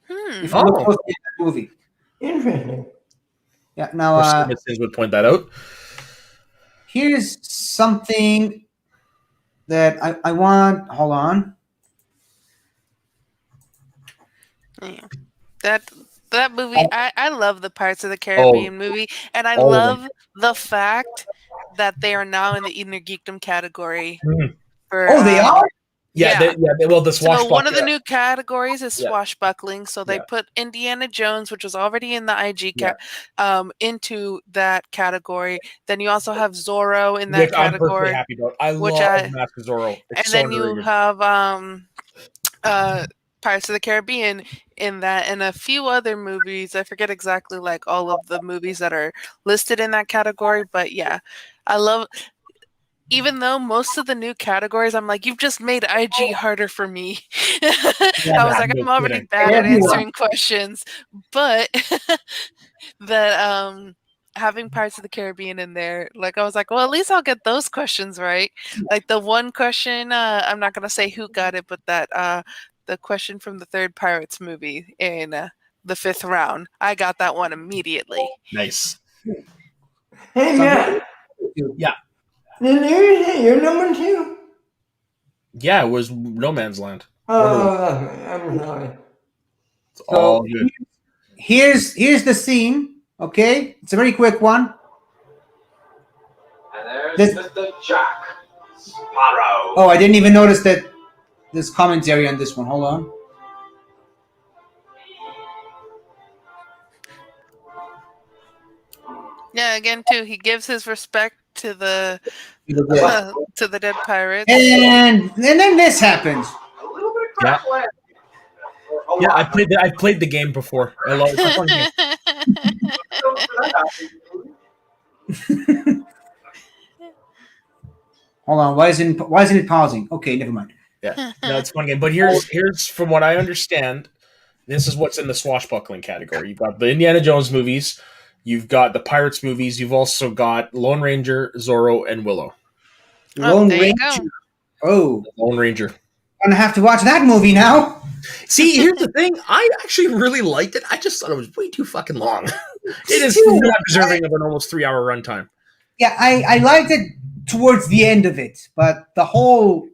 If you look closely at that movie. Interesting. Yeah. Now, would point that out. Here's something that I want. Hold on. Yeah. That movie, I love the Pirates of the Caribbean movie, and I love the fact that they are now in the Inner Geekdom category. For, they are? Yeah. Well, the swashbuckling. So one of the new categories is swashbuckling. So they put Indiana Jones, which was already in the IG into that category. Then you also have Zorro in that category. I'm perfectly happy about. I love Mask of Zorro. It's then you have Pirates of the Caribbean in that, and a few other movies. I forget exactly like all of the movies that are listed in that category, but yeah, I love. Even though most of the new categories, I'm like, you've just made IG harder for me. I was like, I'm already bad at answering questions. But that having Pirates of the Caribbean in there, like I was like, well, at least I'll get those questions right. Like the one question, I'm not gonna say who got it, but that the question from the third Pirates movie in the 5th round, I got that one immediately. Nice. Hey Matt. Yeah. Did you say your number 2? Yeah, it was No Man's Land. I'm sorry. It's all good. Here's the scene. Okay, it's a very quick one. And there's Mr. Jack Sparrow. Oh, I didn't even notice that there's commentary on this one. Hold on. Yeah, again too, he gives his respect to the dead pirates. And then this happens. A little bit of crackland. Yeah, I played the game before. I love it. Hold on. Why isn't it pausing? Okay, never mind. Yeah, no, it's a fun game. But here's from what I understand, this is what's in the swashbuckling category. You've got the Indiana Jones movies, you've got the Pirates movies, you've also got Lone Ranger, Zorro, and Willow. Lone Ranger. Oh, Lone Ranger. I'm gonna have to watch that movie now. See, here's the thing. I actually really liked it. I just thought it was way too fucking long. It is not deserving of an almost 3-hour runtime. Yeah, I liked it towards the end of it, but the whole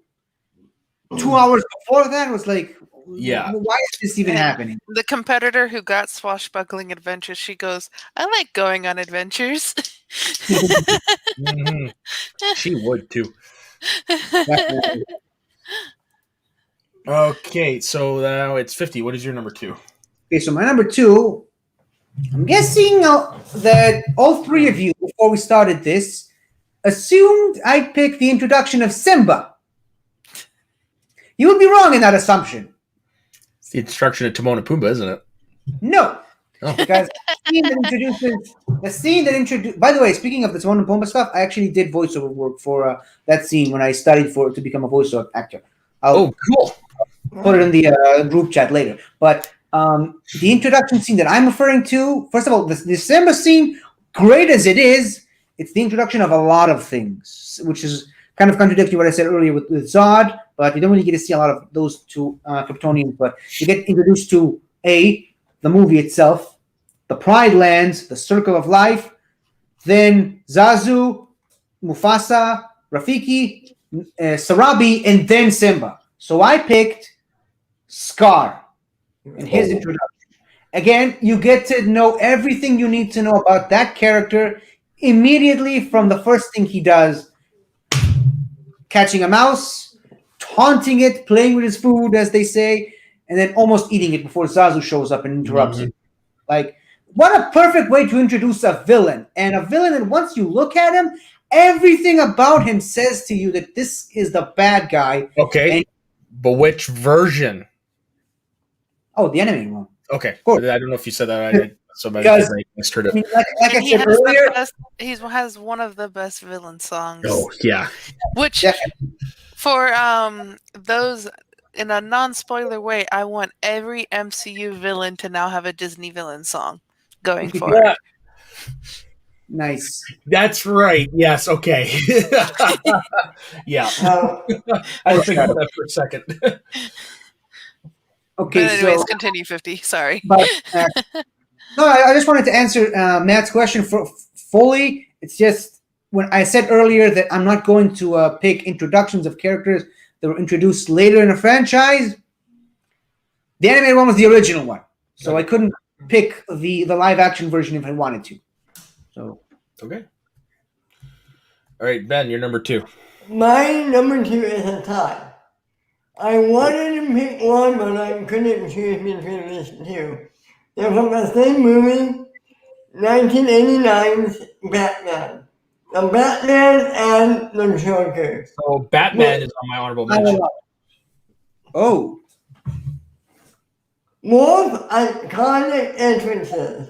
2 hours before that was like, yeah, why is this even happening? The competitor who got swashbuckling adventures, she goes, I like going on adventures. Mm-hmm. She would too. Okay, so now it's 50. What is your number 2? Okay, so my number 2, I'm guessing that all three of you, before we started this, assumed I picked the introduction of Simba. You would be wrong in that assumption. It's the introduction of Timon and Pumbaa, isn't it? No. Oh. Because the scene that introduced. By the way, speaking of the Timon and Pumbaa stuff, I actually did voiceover work for that scene when I studied to become a voiceover actor. Oh, cool. Put it in the group chat later. But the introduction scene that I'm referring to, first of all, the Simba scene, great as it is, it's the introduction of a lot of things, which is kind of contradictory what I said earlier with Zod, but you don't really get to see a lot of those two Kryptonians, but you get introduced to the movie itself, the Pride Lands, the Circle of Life, then Zazu, Mufasa, Rafiki, Sarabi, and then Simba. So I picked Scar in his introduction. Again, you get to know everything you need to know about that character immediately from the first thing he does. Catching a mouse, taunting it, playing with his food, as they say, and then almost eating it before Zazu shows up and interrupts it. Like, what a perfect way to introduce a villain. And a villain that once you look at him, everything about him says to you that this is the bad guy. Okay. But which version? Oh, the animated one. Okay. Cool. I don't know if you said that. Because, I misheard it. I mean, like I said earlier, he has one of the best villain songs. Oh, yeah. Which, for those, in a non-spoiler way, I want every MCU villain to now have a Disney villain song going forward. Yeah. Nice. That's right. Yes. Okay. Yeah. I was thinking about that for a second. Okay. But anyways, so, continue 50. Sorry. But no, I just wanted to answer Matt's question fully. It's just when I said earlier that I'm not going to pick introductions of characters that were introduced later in a franchise. The animated one was the original one, so I couldn't pick the live action version if I wanted to. So okay. All right, Ben, you're number 2. My number 2 is a tie. I wanted to pick one, but I couldn't choose between these two. They're from the same movie, 1989's Batman. The Batman and the Joker. So Batman is on my honorable mention. Oh. Both iconic entrances.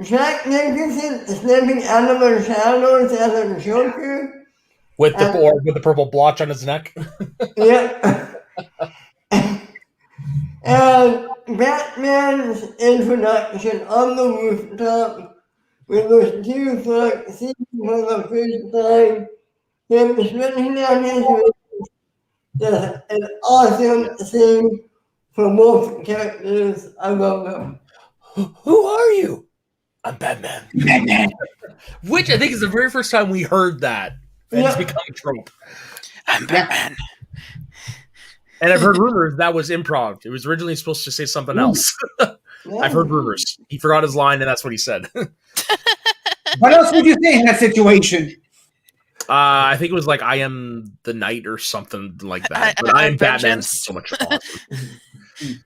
Jack Nicholson stepping out of the shadows as a Joker. With the purple blotch on his neck. Yeah. And Batman's introduction on the rooftop with those two thugs seeing for the first time, him stretching out his wings. Just an awesome scene for both characters. I love them. Who are you? I'm Batman. Batman. Which I think is the very first time we heard that. And it's become a trope. I'm Batman. And I've heard rumors that was improv. It was originally supposed to say something else. I've heard rumors. He forgot his line, and that's what he said. What else would you say in that situation? I think it was like, I am the knight or something like that. But I am Batman. So much awesome.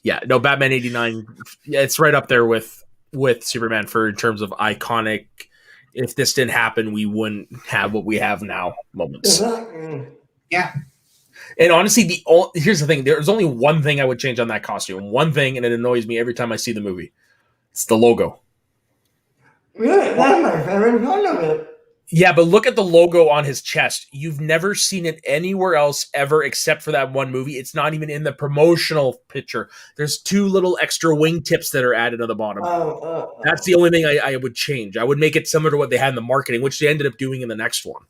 Yeah, no, Batman 89. Yeah, it's right up there with Superman in terms of iconic. If this didn't happen, we wouldn't have what we have now moments. Yeah. And honestly, here's the thing. There's only one thing I would change on that costume. One thing, and it annoys me every time I see the movie. It's the logo. Really? That's my favorite part of it. Yeah, but look at the logo on his chest. You've never seen it anywhere else ever except for that one movie. It's not even in the promotional picture. There's 2 little extra wingtips that are added on the bottom. That's the only thing I would change. I would make it similar to what they had in the marketing, which they ended up doing in the next one.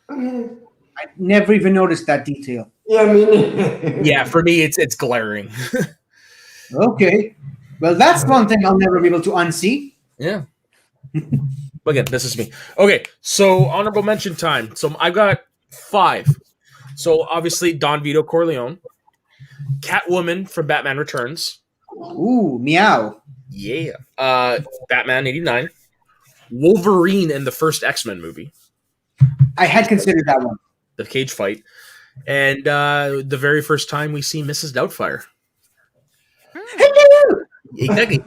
I never even noticed that detail. Yeah, I mean, Yeah, for me, it's glaring. Okay. Well, that's one thing I'll never be able to unsee. Yeah. But again, this is me. Okay, so honorable mention time. So I got 5. So obviously Don Vito Corleone, Catwoman from Batman Returns. Ooh, meow. Yeah. Batman 89. Wolverine in the first X-Men movie. I had considered that one. The cage fight. And the very first time we see Mrs. Doubtfire. Hello! Exactly.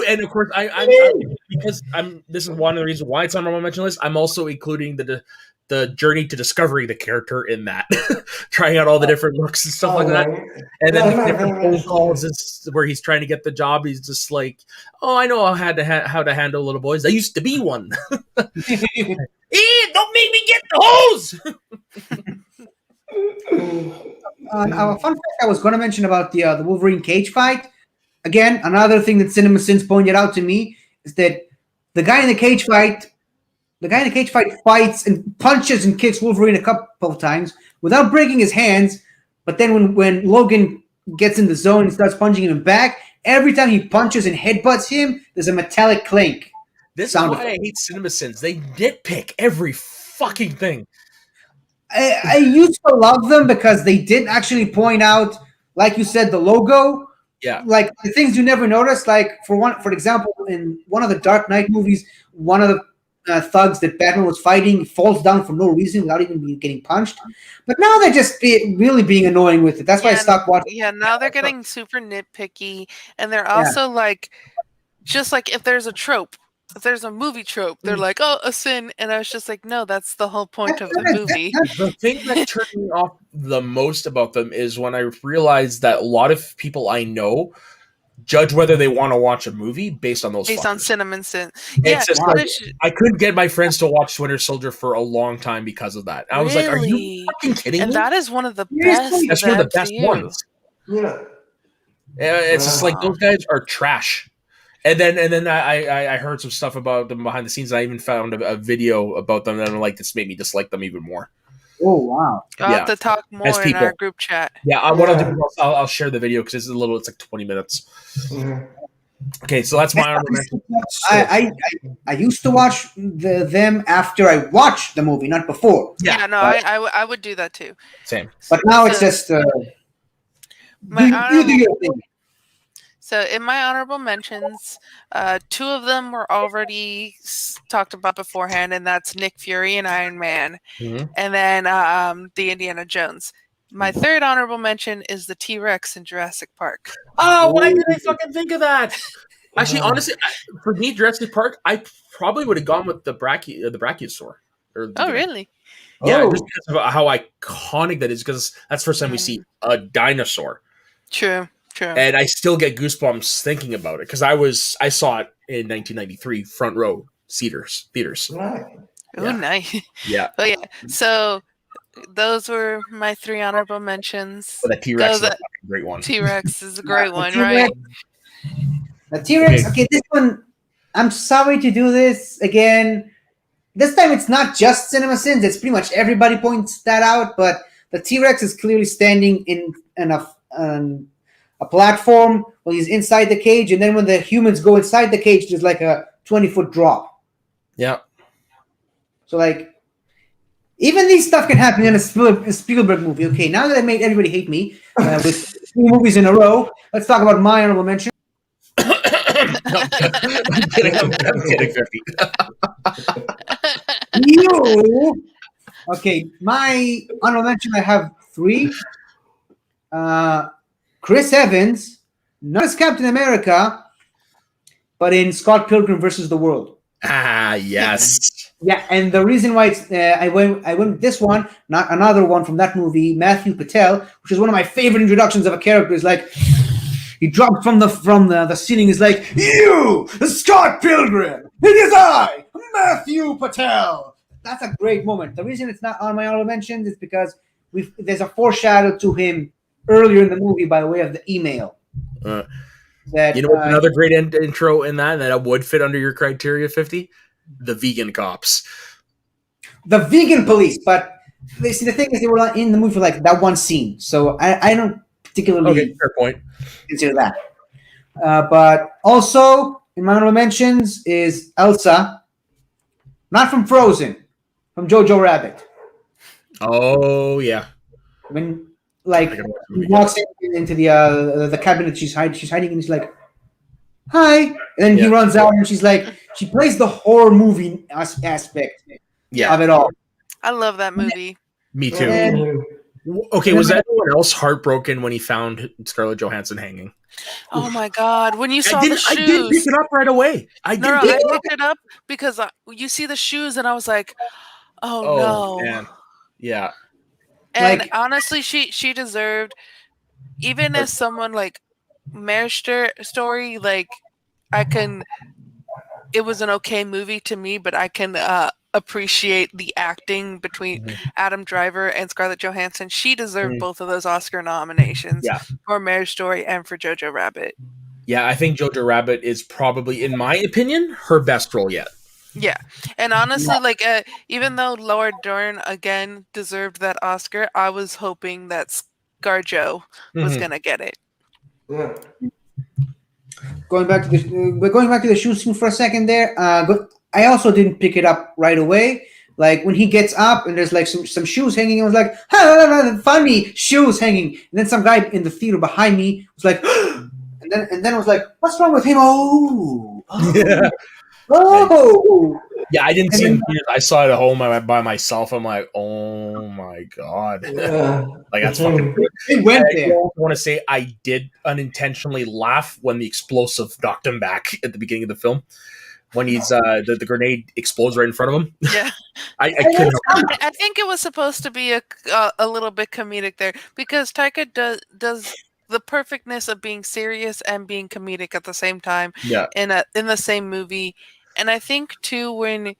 And of course, I'm this is one of the reasons why it's on my mention list. I'm also including the journey to discovering the character in that, trying out all the different looks and stuff like that. And then the different phone calls is where he's trying to get the job. He's just like, "Oh, I know how to handle little boys. I used to be one." Don't make me get the hose. A fun fact I was going to mention about the Wolverine cage fight. Again, another thing that CinemaSins pointed out to me is that the guy in the cage fight fights and punches and kicks Wolverine a couple of times without breaking his hands. But then when Logan gets in the zone and starts punching him back, every time he punches and headbutts him, there's a metallic clink. This is why I hate CinemaSins. They nitpick every fucking thing. I used to love them because they did actually point out, like you said, the logo. Yeah. Like the things you never noticed. Like for example, in one of the Dark Knight movies, one of the thugs that Batman was fighting falls down for no reason without even getting punched. But now they're just really being annoying with it. That's why I stopped watching. Yeah, now they're getting super nitpicky, and they're also like, just like if there's a trope. If there's a movie trope, they're like, "Oh, a sin," and I was just like, "No, that's the whole point of the movie." The thing that turned me off the most about them is when I realized that a lot of people I know judge whether they want to watch a movie based on those. Based on CinemaSins. Yeah, I couldn't get my friends to watch Winter Soldier for a long time because of that. I was like, "Are you fucking kidding me?" And that is one of the best. That's one of the best ones. Yeah. It's just like those guys are trash. And then I heard some stuff about them behind the scenes. I even found a video about them, and I'm like, this made me dislike them even more. Oh wow! I'll have to talk more in our group chat. Yeah, what I'll do is I'll share the video because it's like 20 minutes. Okay, so that's my honorable mention. I used to watch them after I watched the movie, not before. Yeah, no, I would do that too. Same. But now it's just you do your thing. So in my honorable mentions, 2 of them were already talked about beforehand, and that's Nick Fury and Iron Man, and then the Indiana Jones. My 3rd honorable mention is the T-Rex in Jurassic Park. Oh, why did I fucking think of that? Actually, honestly, for me, Jurassic Park, I probably would have gone with the Brachiosaur. Really? Yeah, just because of how iconic that is, because that's the first time we see a dinosaur. True. And I still get goosebumps thinking about it because I saw it in 1993, front row theaters. Right. Oh, nice. Yeah. Oh yeah. So those were my 3 honorable mentions. But the T-Rex is a great one. T-Rex is a great one, right? The T-Rex. Okay, this one. I'm sorry to do this again. This time it's not just CinemaSins. It's pretty much everybody points that out. But the T-Rex is clearly standing in a platform when he's inside the cage, and then when the humans go inside the cage, there's like a 20-foot drop. Yeah. So like, even these stuff can happen in a Spielberg movie. Okay, now that I made everybody hate me with 3 movies in a row, let's talk about my honorable mention. I'm kidding, 50. You. Okay, my honorable mention, I have 3. Chris Evans, not as Captain America, but in Scott Pilgrim versus the World. Ah, yes. Yeah, and the reason why it's I went with this one, not another one from that movie, Matthew Patel, which is one of my favorite introductions of a character. Is like, He drops from the ceiling. He's like, "You, Scott Pilgrim! It is I, Matthew Patel." That's a great moment. The reason it's not on my honorable mentions is because there's a foreshadow to him earlier in the movie by way of the email. That what's another great intro in that would fit under your criteria 50? The vegan cops. The vegan police, but the thing is, they were not in the movie for like that one scene, so I don't particularly fair point. consider that. But also, in my honorable mentions is Elsa, not from Frozen, from Jojo Rabbit. Oh yeah, when he walks into the cabinet, she's hiding, and she's like, "Hi," and then he runs out, and she's like, she plays the horror movie aspect of it all. I love that movie. Me too. Okay, was anyone else heartbroken when he found Scarlett Johansson hanging? Oh my God! When you saw the shoes, I did pick it up right away. I picked it up because you see the shoes, and I was like, "Oh no!" Man. Yeah. And honestly, she deserved, even as someone like Marriage Story, like it was an okay movie to me, but I can appreciate the acting between Adam Driver and Scarlett Johansson. She deserved both of those Oscar nominations for Marriage Story and for Jojo Rabbit. Yeah, I think Jojo Rabbit is probably, in my opinion, her best role yet. Yeah, and honestly, even though Laura Dern again deserved that Oscar, I was hoping that ScarJo was gonna get it. Yeah. Going back to the shoe scene for a second there. I also didn't pick it up right away. Like when he gets up and there's like some shoes hanging, I was like, "Find me shoes hanging!" And then some guy in the theater behind me was like, and then I was like, "What's wrong with him?" Yeah. Oh, yeah, I didn't see it. I saw it at home by myself. I'm like, oh my God. Like, that's fucking good. It went there. I want to say I did unintentionally laugh when the explosive knocked him back at the beginning of the film. When he's the grenade explodes right in front of him. Yeah. I couldn't. I think it was supposed to be a little bit comedic there, because Taika does the perfectness of being serious and being comedic at the same time in the same movie. And I think too, when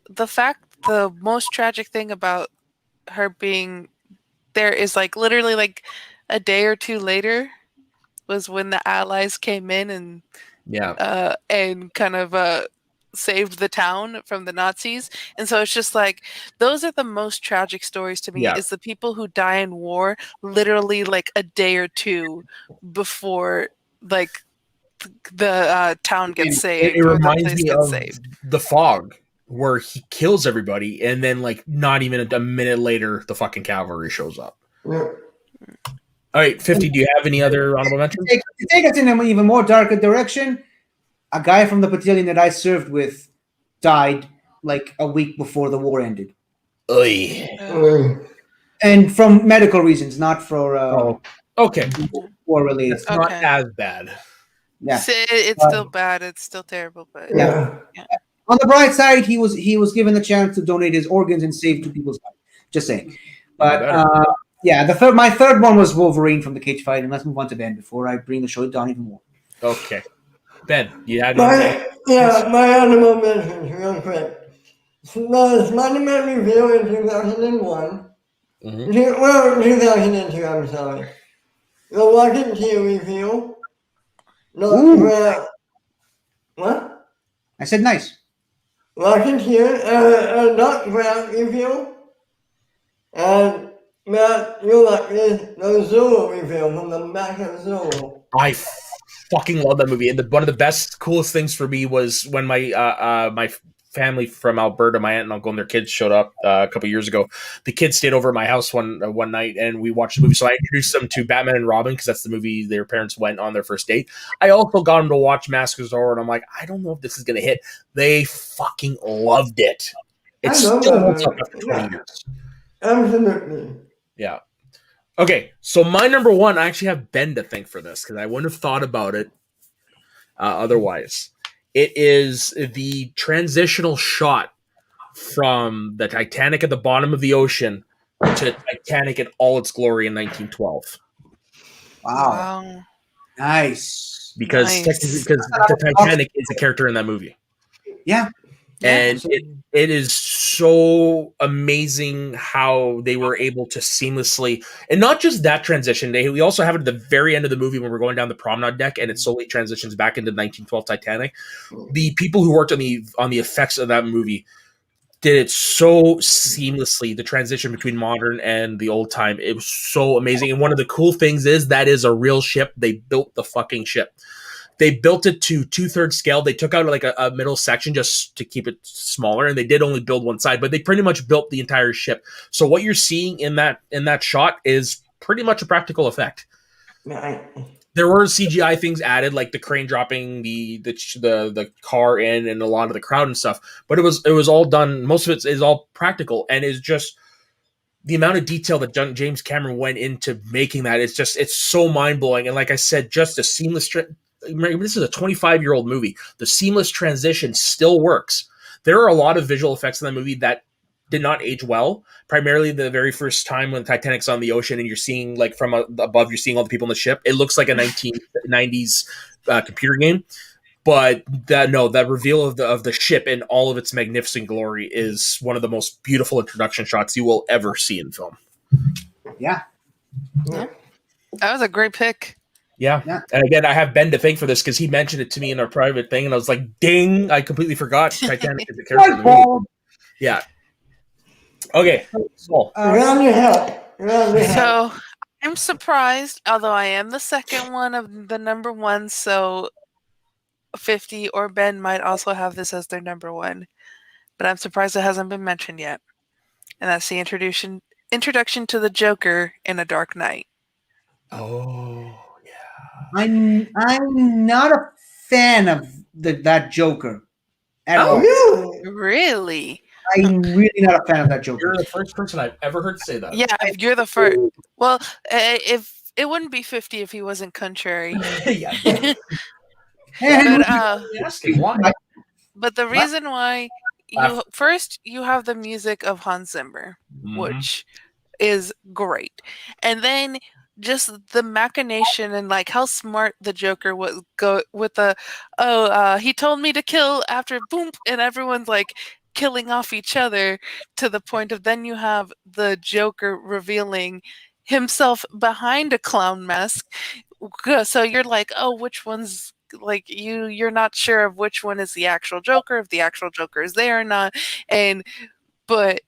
the most tragic thing about her being there is like literally like a day or two later was when the Allies came in and kind of saved the town from the Nazis. And so it's just like, those are the most tragic stories to me, is the people who die in war literally like a day or two before like the town gets saved. It reminds me of The Fog, where he kills everybody, and then like not even a minute later, the fucking cavalry shows up. All right, 50. Do you have any other honorable mentions? To take us in an even more darker direction, a guy from the battalion that I served with died like a week before the war ended. Oy. And from medical reasons, not for war related. It's not as bad. Yeah, it's still bad. It's still terrible, but on the bright side, he was given the chance to donate his organs and save 2 people's lives. Just saying. But my third one was Wolverine from the cage fight, and let's move on to Ben before I bring the show down even more. Okay, Ben, you had my honorable mentions real quick. The Spider-Man reveal in 2001. 2002. I'm sorry. The Washington reveal. What? I said nice. Washington, Doc Brown reveal, and Matt, you like this, the Zulu reveal from the back of Zulu. I fucking love that movie, and one of the best, coolest things for me was when my my family from Alberta, my aunt and uncle and their kids showed up a couple years ago. The kids stayed over at my house one night, and we watched the movie. So I introduced them to Batman and Robin, because that's the movie their parents went on their first date. I also got them to watch Mask of Zorro, and I'm like, I don't know if this is going to hit. They fucking loved it. It's still holds up after 20 years. Absolutely. Yeah. Okay, so my number one, I actually have Ben to thank for this, because I wouldn't have thought about it otherwise. It is the transitional shot from the Titanic at the bottom of the ocean to Titanic in all its glory in 1912. Wow. Nice. Because the Titanic is a character in that movie. Yeah. And it is so amazing how they were able to seamlessly, and not just that transition. We also have it at the very end of the movie when we're going down the promenade deck, and it slowly transitions back into 1912 Titanic. The people who worked on the effects of that movie did it so seamlessly. The transition between modern and the old time, it was so amazing. And one of the cool things is that is a real ship. They built the fucking ship. They built it to 2/3 scale. They took out like a middle section just to keep it smaller, and they did only build one side, but they pretty much built the entire ship. So what you're seeing in that shot is pretty much a practical effect. There were CGI things added, like the crane dropping the car in and a lot of the crowd and stuff, but it was all done. Most of it is all practical, and is just the amount of detail that James Cameron went into making that. It's so mind blowing. And like I said, just a seamless. This is a 25-year-old movie. The seamless transition still works. There are a lot of visual effects in that movie that did not age well. Primarily the very first time when Titanic's on the ocean and you're seeing, like, from above, you're seeing all the people in the ship. It looks like a 1990s computer game. But that reveal of the ship in all of its magnificent glory is one of the most beautiful introduction shots you will ever see in film. Yeah. That was a great pick. Yeah. And again, I have Ben to thank for this because he mentioned it to me in our private thing, and I was like, ding, I completely forgot Titanic is a character in the movie. Yeah. Okay. So I'm surprised, although I am the second one of the number one, so 50 or Ben might also have this as their number one. But I'm surprised it hasn't been mentioned yet. And that's the introduction to the Joker in A Dark Knight. Oh. I'm not a fan of that Joker at all. Really? I'm really not a fan of that Joker. You're the first person I've ever heard say that. Yeah, you're the first. Well, if it wouldn't be 50 if he wasn't contrary. Yeah. But the reason why you have the music of Hans Zimmer, which is great, and then just the machination and like how smart the Joker was go with the he told me to kill after boom, and everyone's like killing off each other, to the point of then you have the Joker revealing himself behind a clown mask. So you're like, oh, which one's like you're not sure of which one is the actual Joker, if the actual Joker is there or not. But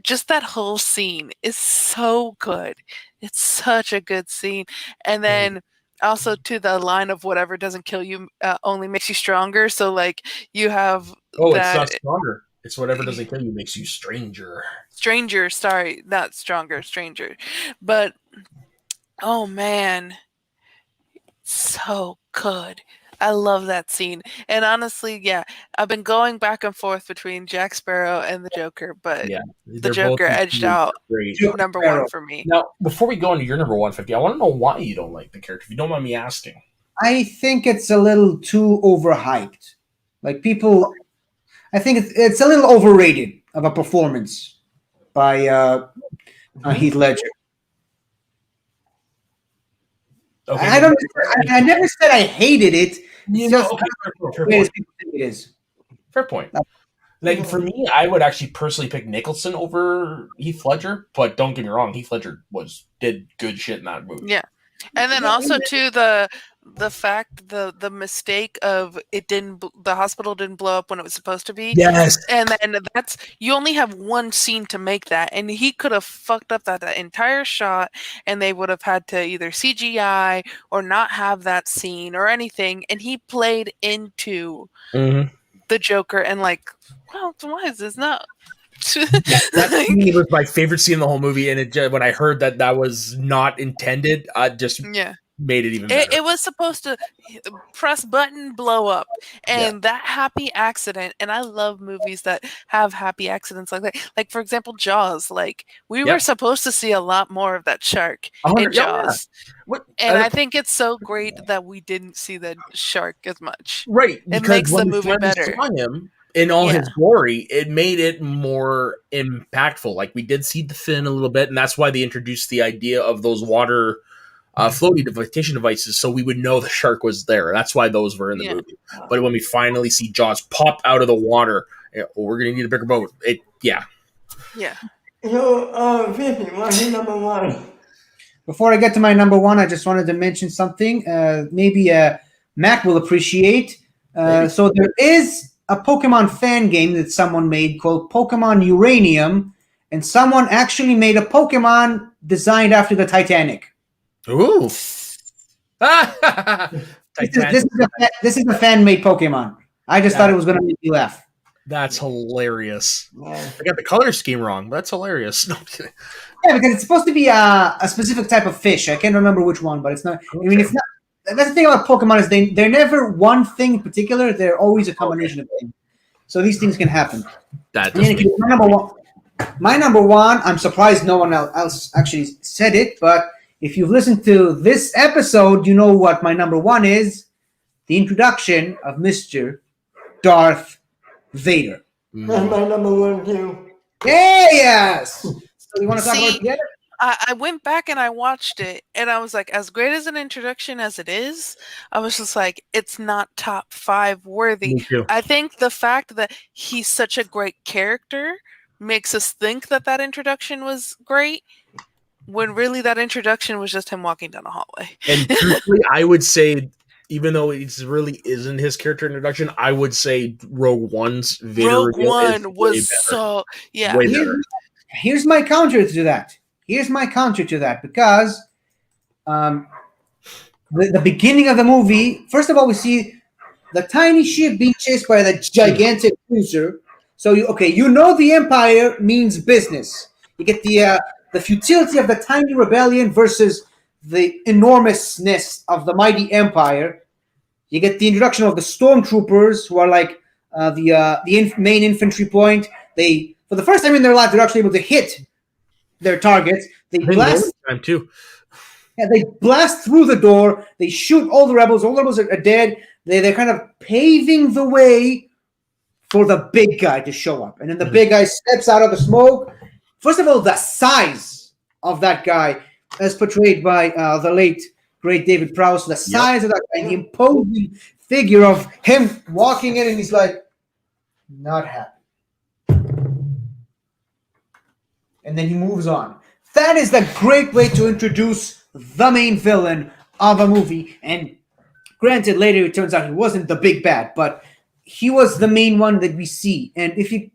just that whole scene is so good. It's such a good scene. And then also to the line of whatever doesn't kill you only makes you stronger. So like you have it's not stronger. It's whatever doesn't kill you makes you stranger. Stranger, sorry, not stronger, stranger. But oh man, so good. I love that scene. And honestly, yeah, I've been going back and forth between Jack Sparrow and the Joker, but the Joker edged out number one for me. Now, before we go into your number 150, I want to know why you don't like the character, if you don't mind me asking. I think it's a little too overhyped. Like people, I think it's a little overrated of a performance by Heath Ledger. Okay. I never said I hated it. Fair point. Like for me, I would actually personally pick Nicholson over Heath Ledger, but don't get me wrong, Heath Ledger did good shit in that movie. Yeah, and then also too the fact the mistake of the hospital didn't blow up when it was supposed to be. Yes, and that's you only have one scene to make that, and he could have fucked up that entire shot, and they would have had to either CGI or not have that scene or anything, and he played into the Joker and like, well, why is this not? That scene was my favorite scene in the whole movie, and when I heard that was not intended, I just made it even better. It was supposed to press button, blow up, and that happy accident. And I love movies that have happy accidents like that. Like for example, Jaws. Like we were supposed to see a lot more of that shark in Jaws. And I think it's so great that we didn't see the shark as much. Right, it makes the movie better. In all his glory, it made it more impactful. Like we did see the fin a little bit, and that's why they introduced the idea of those water flotation devices, so we would know the shark was there. That's why those were in the movie. But when we finally see Jaws pop out of the water, we're gonna need a bigger boat. Yeah. So, 50, what's your number one? Before I get to my number one, I just wanted to mention something. Maybe Matt will appreciate. So there is a Pokemon fan game that someone made called Pokemon Uranium, and someone actually made a Pokemon designed after the Titanic. Ooh. This is a fan-made Pokemon. I just thought it was going to make you laugh. That's hilarious. Yeah. I got the color scheme wrong. That's hilarious. No, I'm kidding. Yeah, because it's supposed to be a specific type of fish. I can't remember which one, but it's not. I mean, it's not. That's the thing about Pokemon is they're never one thing in particular. They're always a combination of things. So these things can happen. My number one. I'm surprised no one else actually said it, but if you've listened to this episode, you know what my number one is: the introduction of Mr. Darth Vader. That's my number one too. Yes. So you want to talk about it together? I went back and I watched it, and I was like, as great as an introduction as it is, I was just like, it's not top 5 worthy. Me too. I think the fact that he's such a great character makes us think that introduction was great, when really that introduction was just him walking down a hallway. And truthfully, I would say, even though it really isn't his character introduction, I would say Rogue One's Vader Rogue reveal One was so way better. Here's my counter to that. Because the beginning of the movie, first of all, we see the tiny ship being chased by the gigantic cruiser. So you know the Empire means business. You get the futility of the tiny rebellion versus the enormousness of the mighty Empire. You get the introduction of the stormtroopers, who are like the main infantry point. They, for the first time in their life, they're actually able to hit their targets. They blast time too. Yeah, they blast through the door. They shoot all the rebels. All the rebels are dead. They're kind of paving the way for the big guy to show up. And then the big guy steps out of the smoke. First of all, the size of that guy, as portrayed by the late, great David Prowse, the size of that guy, the imposing figure of him walking in, and he's like, not happy. And then he moves on. That is the great way to introduce the main villain of a movie. And granted, later it turns out he wasn't the big bad, but he was the main one that we see. And if you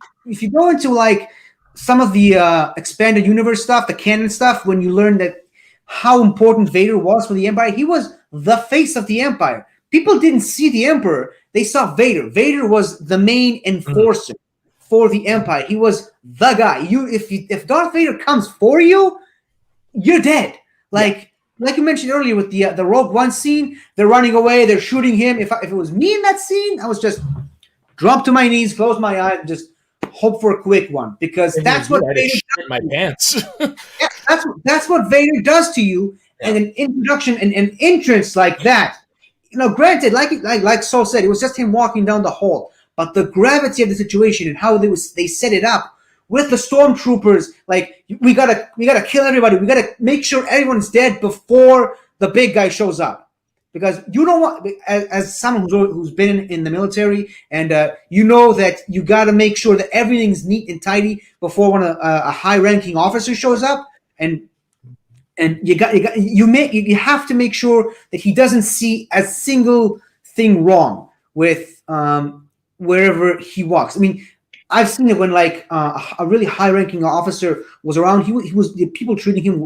go into like some of the expanded universe stuff, the canon stuff, when you learn that how important Vader was for the Empire, he was the face of the Empire. People didn't see the Emperor; they saw Vader. Vader was the main enforcer for the Empire. He was the guy. If Darth Vader comes for you, you're dead. Like you mentioned earlier with the Rogue One scene, they're running away, they're shooting him. If it was me in that scene, I was just drop to my knees, close my eyes, and just hope for a quick one, because that's what Vader does. My pants. Yeah, that's what Vader does to you. Yeah. And an introduction and an entrance like that. Granted, like Saul said, it was just him walking down the hall. But the gravity of the situation and how they set it up with the stormtroopers, like we gotta kill everybody. We gotta make sure everyone's dead before the big guy shows up, because you don't want, as someone who's been in the military, and you know that you gotta make sure that everything's neat and tidy before a high-ranking officer shows up, and you have to make sure that he doesn't see a single thing wrong with wherever he walks. I mean, I've seen it when like a really high-ranking officer was around. People treated him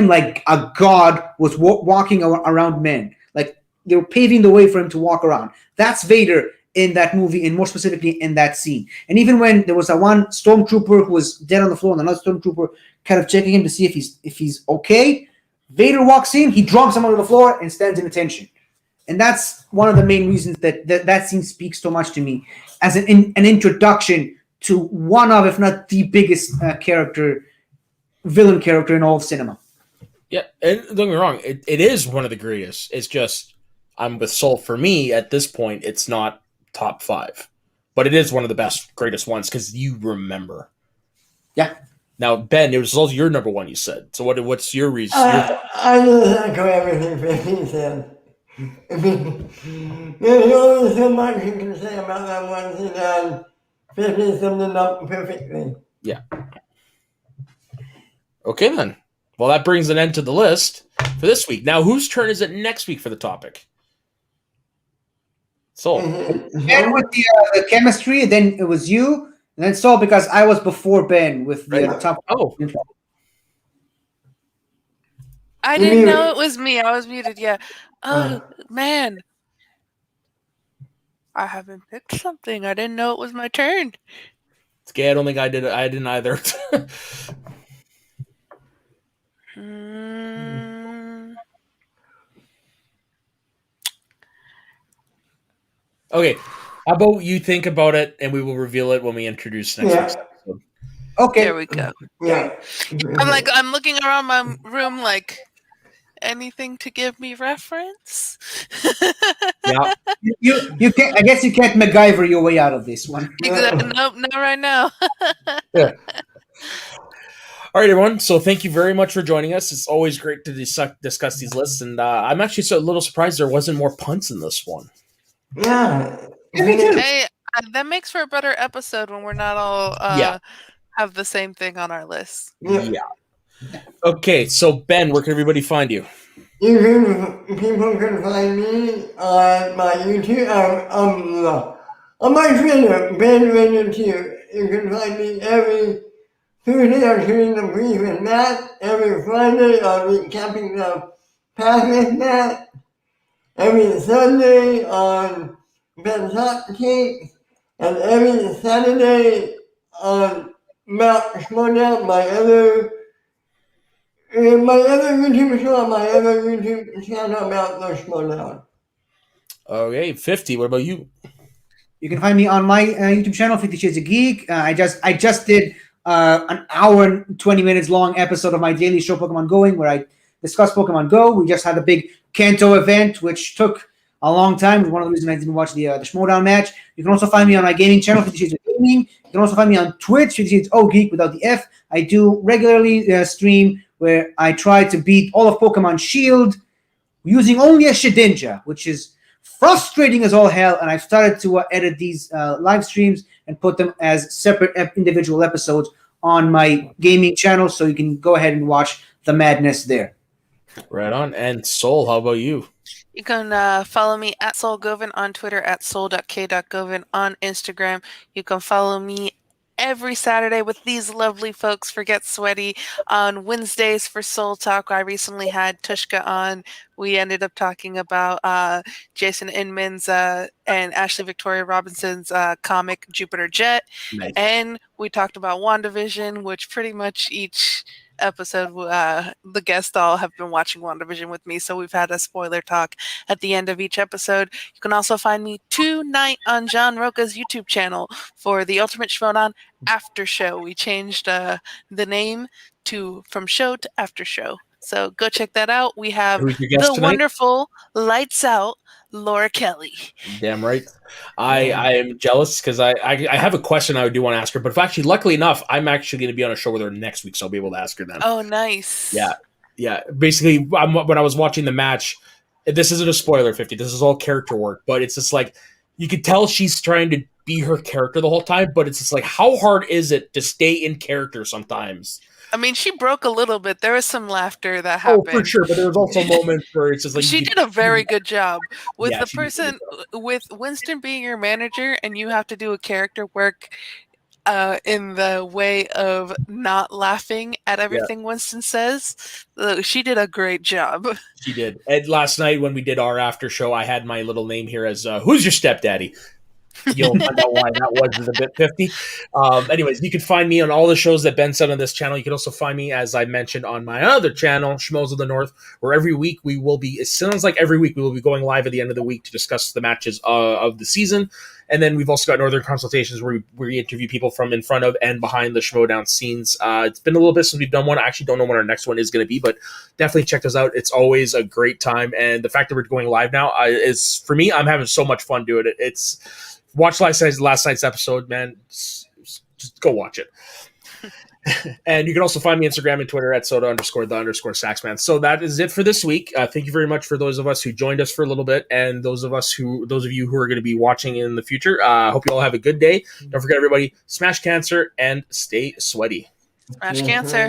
like a god was walking around men. Like they were paving the way for him to walk around. That's Vader in that movie, and more specifically in that scene. And even when there was one stormtrooper who was dead on the floor, and another stormtrooper kind of checking him to see if he's okay, Vader walks in, he drops him onto the floor, and stands in attention. And that's one of the main reasons that scene speaks so much to me as an introduction to one of, if not the biggest villain character in all of cinema. Yeah, and don't get me wrong, it is one of the greatest. It's just, I'm with Soul. For me, at this point, it's not top 5. But it is one of the greatest ones, because you remember. Yeah. Now, Ben, it was also your number one, you said. So what's your reason? I just echo everything 50 said. I mean, there's only so much you can say about that one scene, and 50 summed it up perfectly. Yeah. Okay, then. Well, that brings an end to the list for this week. Now, whose turn is it next week for the topic? Soul. Ben with the chemistry, then it was you, and then Soul because I was before Ben with the top. Oh. I didn't know it was me. I was muted. Yeah. Oh man, I haven't picked something. I didn't know it was my turn. It's okay. I don't think I did. I didn't either. Okay. How about you think about it, and we will reveal it when we introduce next week's episode. Okay. There we go. Yeah. I'm looking around my room like, anything to give me reference? Yeah. You can't. I guess you can't MacGyver your way out of this one. Exactly. Nope, not right now. Yeah. All right, everyone. So thank you very much for joining us. It's always great to discuss these lists, and I'm actually a little surprised there wasn't more punts in this one. Yeah. Hey, that makes for a better episode when we're not all have the same thing on our list. Yeah. Okay, so Ben, where can everybody find you? People can find me on my YouTube, on my Twitter, Ben Radio 2. You can find me every Tuesday on Shooting the Brief with Matt, every Friday on Recapping the Past with Matt, every Sunday on Ben's Hot Takes, and every Saturday on Mount Schmodown, my other YouTube show, my other YouTube channel about the Schmodown. Okay, 50. What about you? You can find me on my YouTube channel, 50 Shades of Geek. I just did an hour and 20 minutes long episode of my daily show, Pokemon Going, where I discuss Pokemon Go. We just had a big Kanto event, which took a long time. One of the reasons I didn't watch the Schmodown match. You can also find me on my gaming channel, 50 Shades of Gaming. You can also find me on Twitch, 50 Shades of Geek without the F. I do regularly stream where I try to beat all of Pokemon Shield using only a Shedinja, which is frustrating as all hell. And I've started to edit these live streams and put them as separate individual episodes on my gaming channel, so you can go ahead and watch the madness there. Right on. And Soul, how about you? You can follow me at SoulGovan on Twitter, at soul.k.govan on Instagram. You can follow me every Saturday with these lovely folks for Get Sweaty on Wednesdays for Soul Talk. I recently had Tushka on. We ended up talking about Jason Inman's and Ashley Victoria Robinson's comic Jupiter Jet. Nice. And we talked about WandaVision, which pretty much each episode the guests all have been watching WandaVision with me, so we've had a spoiler talk at the end of each episode. You can also find me tonight on John Roca's YouTube channel for the Ultimate Schmodown After Show. We changed the name from show to after show, so go check that out. We have the wonderful Lights Out Laura Kelly. Damn right. I am jealous because I have a question I do want to ask her, but actually, luckily enough, I'm actually going to be on a show with her next week, so I'll be able to ask her then. Oh, nice. Yeah. Basically, when I was watching the match, this isn't a spoiler, 50. This is all character work, but it's just like you could tell she's trying to be her character the whole time, but it's just like how hard is it to stay in character sometimes? I mean, she broke a little bit. There was some laughter that happened. Oh, for sure. But there was also moments where it's just like... She did a very good job. With the person, with Winston being your manager, and you have to do a character work in the way of not laughing at everything Winston says, she did a great job. She did. And last night when we did our after show, I had my little name here as, who's your stepdaddy? You'll find out why that was a bit 50. Anyways, you can find me on all the shows that Ben said on this channel. You can also find me, as I mentioned, on my other channel, Schmoes of the North, where every week we will be, it sounds like every week we will be going live at the end of the week to discuss the matches of the season. And then we've also got Northern Consultations where we interview people from in front of and behind the Schmodown scenes. It's been a little bit since we've done one. I actually don't know when our next one is going to be, but definitely check us out. It's always a great time. And the fact that we're going live now is, for me, I'm having so much fun doing it. Watch last night's episode, man. Just go watch it. And you can also find me on Instagram and Twitter at soda_the_saxman. So that is it for this week. Thank you very much for those of us who joined us for a little bit, and those of you who are going to be watching in the future. Hope you all have a good day. Don't forget, everybody, smash cancer and stay sweaty. Smash cancer.